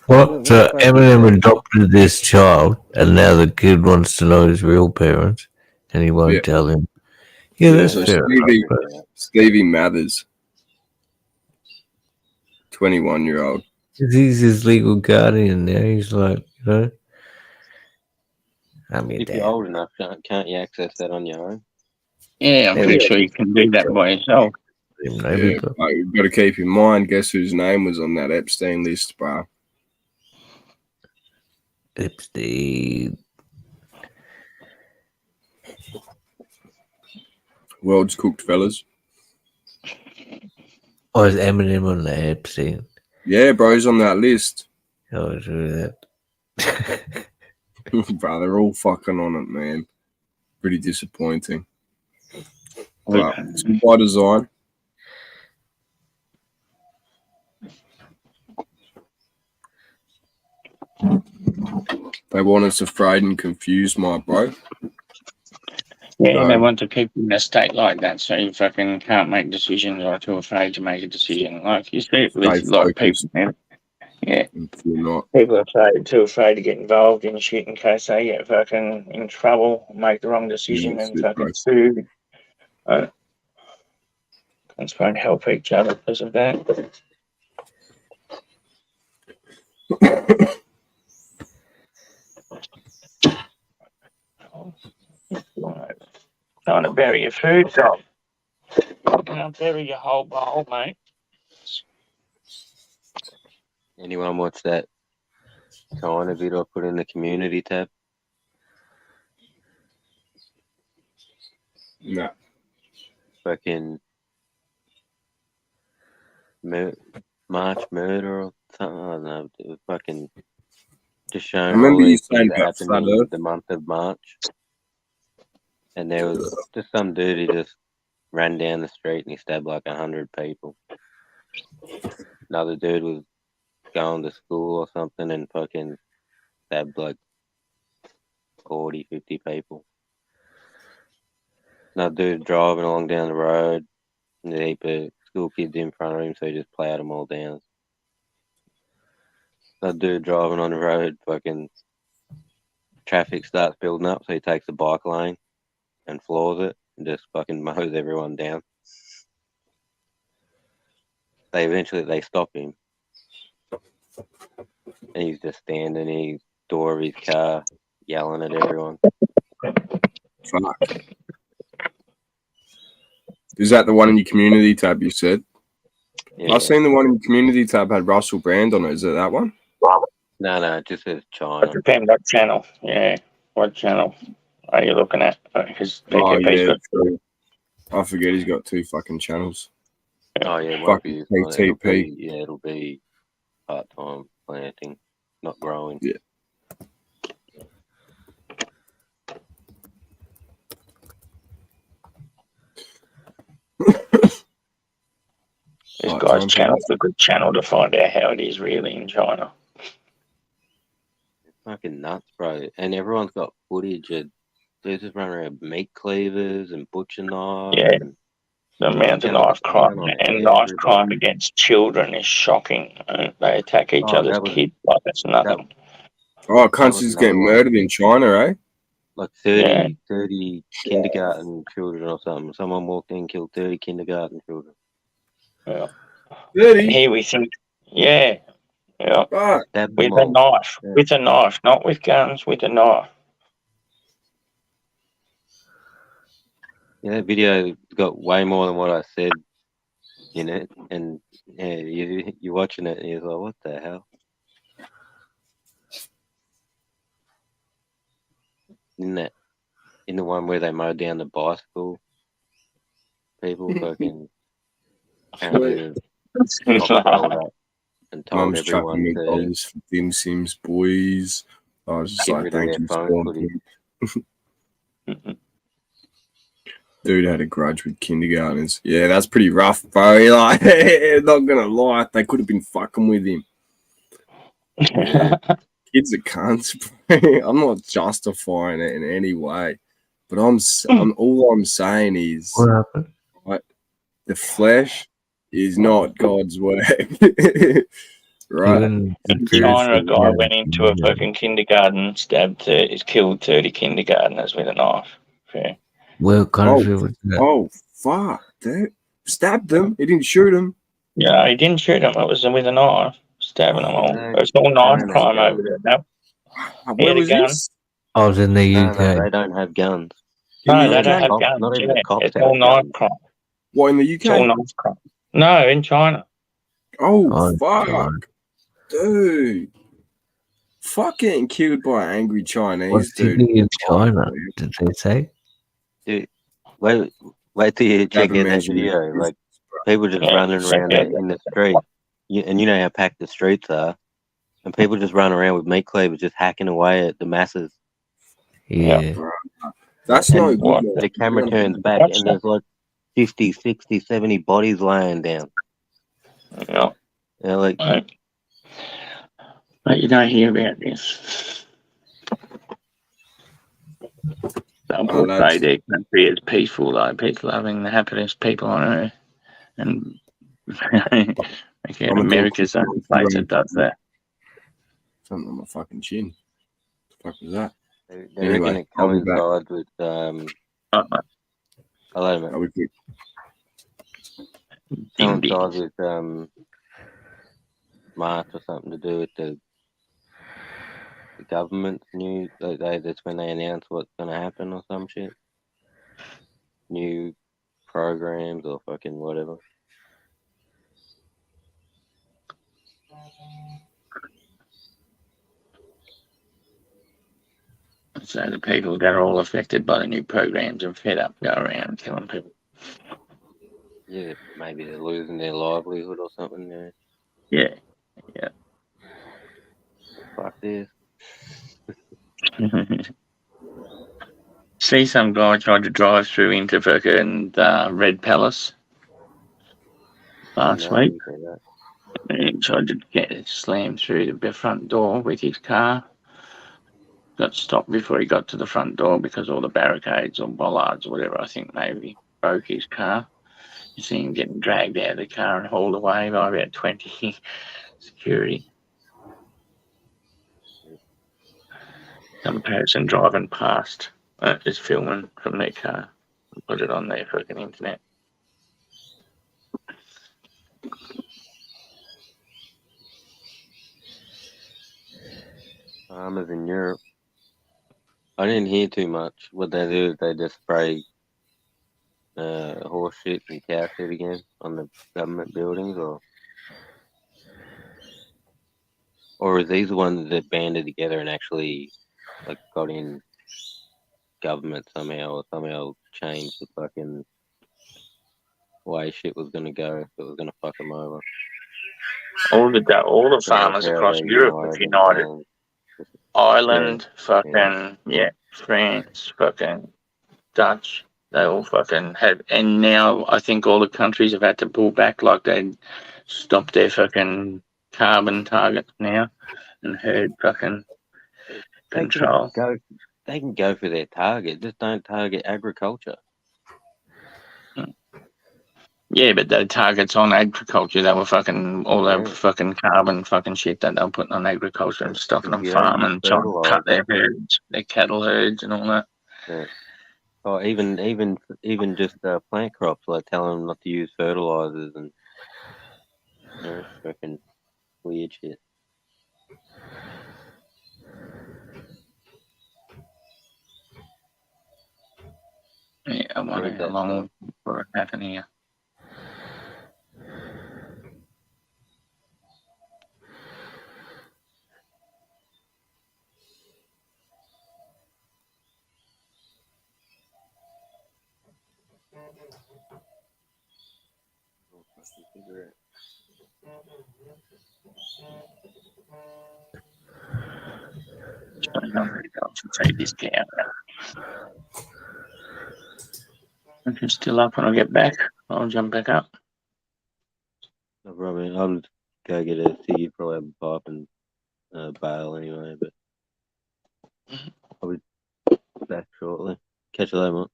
Speaker 4: What? So Eminem adopted this child, and now the kid wants to know his real parents, and he won't tell him. Yeah, that's
Speaker 9: so
Speaker 4: fair enough.
Speaker 9: Stevie Mathers, 21-year-old.
Speaker 4: He's his legal guardian now. He's like, you know. I mean,
Speaker 1: if you're old enough, can't you access that on your own?
Speaker 7: Yeah, I'm pretty sure you can do that by yourself.
Speaker 9: Yeah, but you've got to keep in mind, guess whose name was on that Epstein list, bro?
Speaker 4: Epstein.
Speaker 9: World's cooked, fellas.
Speaker 4: Oh, is Eminem on the Epstein?
Speaker 9: Yeah, bro's on that list.
Speaker 4: Oh, it's really that.
Speaker 9: Bro, they're all fucking on it, man. Pretty disappointing. But it's by design. They want us afraid and confused, my bro.
Speaker 7: Yeah, they want to keep you in a state like that so you fucking can't make decisions or too afraid to make a decision. Like you see it with a lot of people, man. Yeah. People are too afraid to get involved in shit in case they get fucking in trouble, make the wrong decision and fucking sue. Let's try and help each other because of that. Trying to bury your food, so I'll bury your whole bowl, mate.
Speaker 1: Anyone watch that China video I put in the community tab?
Speaker 9: No.
Speaker 1: Fucking March murder or something. I don't know. It was fucking just
Speaker 9: I
Speaker 1: showing
Speaker 9: remember
Speaker 1: all
Speaker 9: you
Speaker 1: these things
Speaker 9: saying
Speaker 1: that
Speaker 9: about
Speaker 1: happened
Speaker 9: Flat
Speaker 1: in
Speaker 9: Earth.
Speaker 1: the month of March. And there was just some dude who just ran down the street and he stabbed like 100 people. Another dude was going to school or something and fucking stabbed like 40, 50 people. Another dude driving along down the road and a heap of school kids in front of him, so he just plowed them all down. Another dude driving on the road, fucking traffic starts building up, so he takes the bike lane and floors it and just fucking mows everyone down. They stop him, and he's just standing in his door of his car yelling at everyone.
Speaker 9: Fuck. Is that the one in your community tab you said?
Speaker 1: Yeah.
Speaker 9: I've seen the one in your community tab had Russell Brand on it. Is it that one?
Speaker 1: No, it just says China.
Speaker 7: Depends what channel. Yeah, what channel are you looking at? Because
Speaker 9: Oh,
Speaker 7: PKP's
Speaker 9: yeah,
Speaker 7: got
Speaker 9: true. I forget he's got 2 fucking channels.
Speaker 1: Oh yeah, it won't be
Speaker 9: Fucking
Speaker 1: this one.
Speaker 9: PTP.
Speaker 1: It'll be part-time planting, not growing.
Speaker 9: Yeah.
Speaker 7: This guy's channel's a good channel to find out how it is really in China.
Speaker 1: It's fucking nuts, bro. And everyone's got footage of dudes just running around with meat cleavers and butcher knives.
Speaker 7: Yeah.
Speaker 1: And
Speaker 7: The amount of knife crime and knife crime against children is shocking. They attack each other's kids like it's nothing.
Speaker 9: Oh, countries getting murdered in China, eh?
Speaker 1: Like 30 kindergarten children or something. Someone walked in and killed 30 kindergarten children.
Speaker 7: Yeah.
Speaker 9: 30?
Speaker 7: Here we think, yeah.
Speaker 9: Right.
Speaker 7: With a knife.
Speaker 1: Yeah.
Speaker 7: With a knife, not with guns, with a knife.
Speaker 1: Yeah, that video got way more than what I said in it. And yeah, you're watching it and you're like, what the hell? In the one where they mowed down the bicycle, people fucking apparently and told
Speaker 9: Mum's
Speaker 1: everyone
Speaker 9: chucking
Speaker 1: to
Speaker 9: McDonald's for Dim Sims, boys. I was just
Speaker 1: get
Speaker 9: like,
Speaker 1: rid of
Speaker 9: thank
Speaker 1: their
Speaker 9: you,
Speaker 1: phone
Speaker 9: Spawn.
Speaker 1: footage.
Speaker 9: Dude had a grudge with kindergartners. Yeah, that's pretty rough, bro. Like, not gonna lie, they could have been fucking with him. Yeah. Kids are cunts, bro. I'm not justifying it in any way, but all I'm saying is,
Speaker 4: What happened?
Speaker 9: Right, the flesh is not God's work. Right.
Speaker 4: Even
Speaker 7: in China, a guy went into a fucking kindergarten, killed 30 kindergartners with a knife. Fair.
Speaker 4: What country was that?
Speaker 9: Oh, fuck, dude. Stabbed them. He didn't shoot him.
Speaker 7: Yeah, he didn't shoot him. It was with a knife, stabbing them all. It's all knife crime over there. No.
Speaker 9: Where was this?
Speaker 4: I was in the UK.
Speaker 1: No, they don't have guns.
Speaker 7: No, they don't have guns.
Speaker 1: Not even the cops
Speaker 7: it's
Speaker 1: have
Speaker 7: all knife
Speaker 1: guns.
Speaker 7: crime.
Speaker 9: What, in the UK?
Speaker 7: It's all knife crime. No, in China.
Speaker 9: Oh, fuck.
Speaker 4: God.
Speaker 9: Dude. Fuck getting killed by an angry Chinese
Speaker 4: What's he
Speaker 9: dude.
Speaker 4: doing in China? Did they say?
Speaker 1: Dude, wait till you check out that video. Like, people just running around in the street. And you know how packed the streets are. And people just run around with meat cleavers just hacking away at the masses.
Speaker 4: Yeah.
Speaker 9: That's no good.
Speaker 1: The camera turns back and there's like 50, 60, 70 bodies laying down.
Speaker 7: Yeah.
Speaker 1: Yeah, like,
Speaker 7: but you don't hear about this. They'll portray their country as peaceful, though. People having the happiest people on earth. And America's the only place that does that.
Speaker 9: Something on my fucking chin. What the fuck was that?
Speaker 1: they reckon it coincides with, hello, mate.
Speaker 9: Are we quick?
Speaker 1: Coincides with, March or something to do with the government's news. That's when they announce what's going to happen or some shit. new programs or fucking whatever.
Speaker 7: So the people that are all affected by the new programs and fed up go around killing people.
Speaker 1: Yeah, maybe they're losing their livelihood or something.
Speaker 7: Yeah, yeah.
Speaker 1: Fuck this.
Speaker 7: See, some guy tried to drive through into fucking Red Palace last week. He tried to get slammed through the front door with his car. Got stopped before he got to the front door because all the barricades or bollards or whatever, I think maybe broke his car. You see him getting dragged out of the car and hauled away by about 20 security. Some person driving past is filming from their car and put it on their fucking internet.
Speaker 1: Farmers in Europe. I didn't hear too much. What they do, they just spray horse shit and cow shit again on the government buildings, or are these the ones that banded together and actually like got in government somehow or somehow changed the fucking way shit was gonna go? That was gonna fuck them over.
Speaker 7: All the farmers
Speaker 1: How
Speaker 7: across
Speaker 1: they
Speaker 7: Europe have
Speaker 1: united
Speaker 7: united.
Speaker 1: and
Speaker 7: Ireland, France, fucking Dutch. They all fucking have, and now I think all the countries have had to pull back, like they stopped their fucking carbon targets now and herd fucking control.
Speaker 1: They can go for their target, just don't target agriculture.
Speaker 7: Yeah, but the targets on agriculture, they were fucking all that fucking carbon fucking shit that they were putting on agriculture and stopping them farming and trying to cut their herds, their cattle herds and all that.
Speaker 1: Yeah. Or even just plant crops, like telling them not to use fertilizers and fucking weird shit.
Speaker 7: Yeah, I wonder how long for it happen here. I'm ready to go and take this cow out. If you're still up when I get back, I'll jump back up.
Speaker 1: No problem. I'll just go get a ciggy, probably have a pipe and bail anyway, but I'll be back shortly. Catch you later, mate.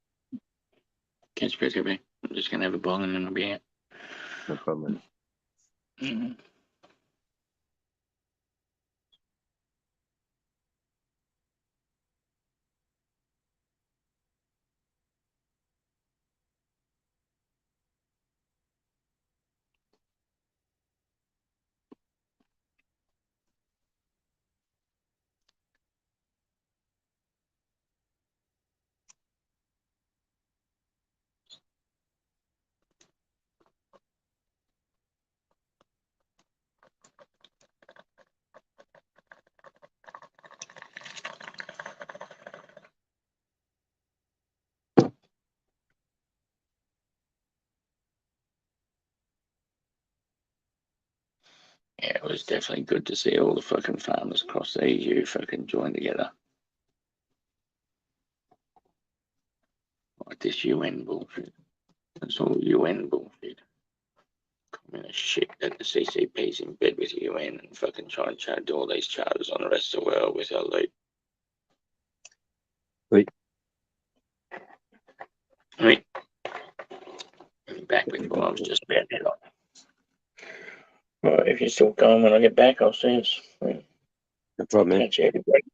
Speaker 7: Catch you later, I'm just going to have a bong and then I'll be out.
Speaker 1: No problem.
Speaker 7: Mm-hmm. Yeah, it was definitely good to see all the fucking farmers across the EU fucking join together. Like this UN bullshit. It's all UN bullshit. Communist shit that the CCP's in bed with UN and fucking trying to do all these charters on the rest of the world with our loot.
Speaker 1: Wait.
Speaker 7: Back with what I was just about to head on. Well, if you're still going when I get back, I'll see us.
Speaker 1: No problem, man.
Speaker 7: Catch everybody.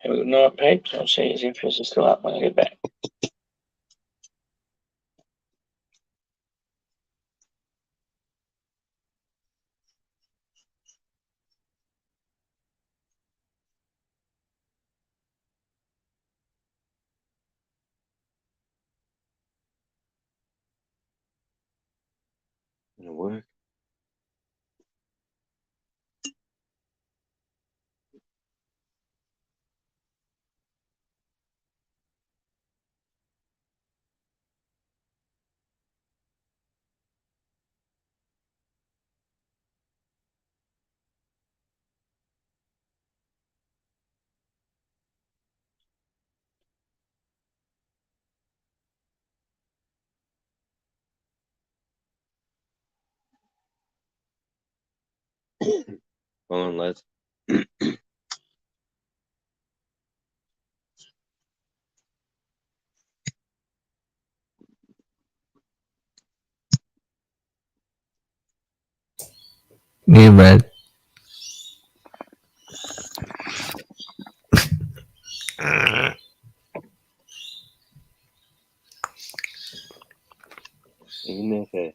Speaker 7: Have a good night, peeps. I'll see you if you're still up when I get back.
Speaker 1: gonna work. Hold on, Les.
Speaker 4: Yeah, man.
Speaker 1: In there, fair.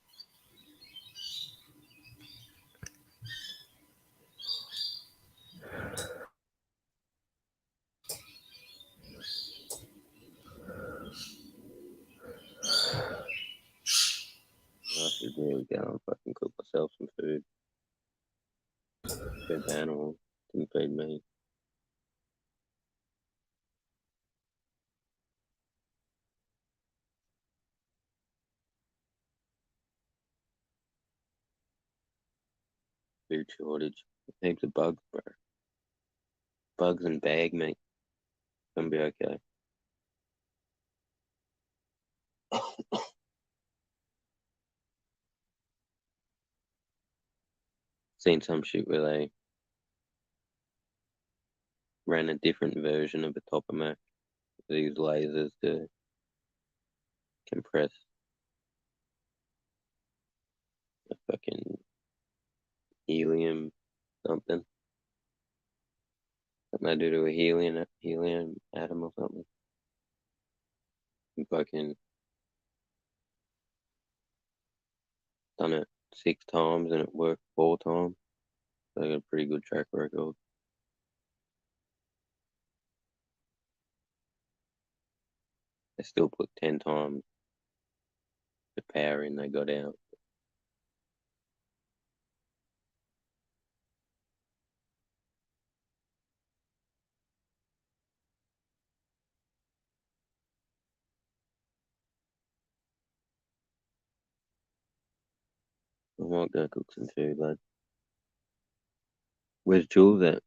Speaker 1: I should really go and fucking cook myself some food. Fed the animal, didn't feed me. Food shortage. Heaps of bugs, bro. Bugs and bag meat. Gonna be okay. Seen some shit where they ran a different version of a Tokamak. These lasers to compress a fucking helium something. Something they do to a helium atom or something. And fucking done it 6 times and it worked 4 times. So they got a pretty good track record. They still put 10 times the power in they got out. I might go cook some food, lad. Where's Jules at?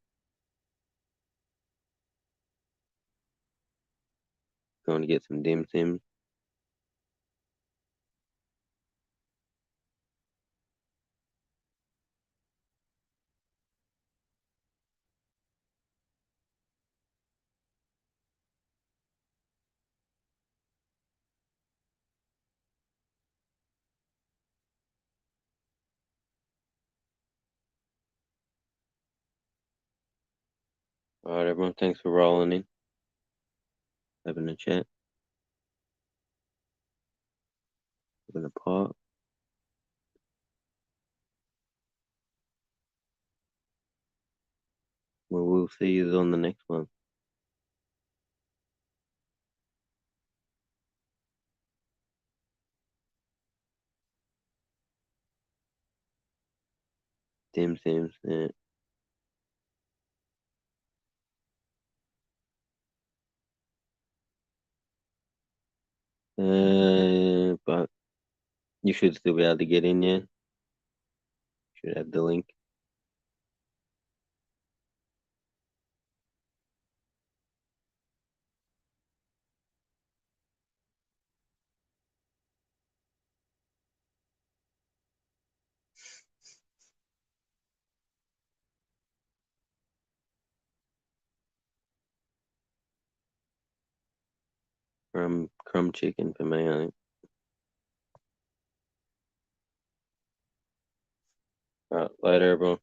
Speaker 1: Going to get some dim sims. Alright, everyone, thanks for rolling in, having a chat, having a pot. Well, we'll see you on the next one. Dim sims, yeah. But you should still be able to get in, yeah. Should have the link. Crumb chicken for me, I think. Alright, later, everyone.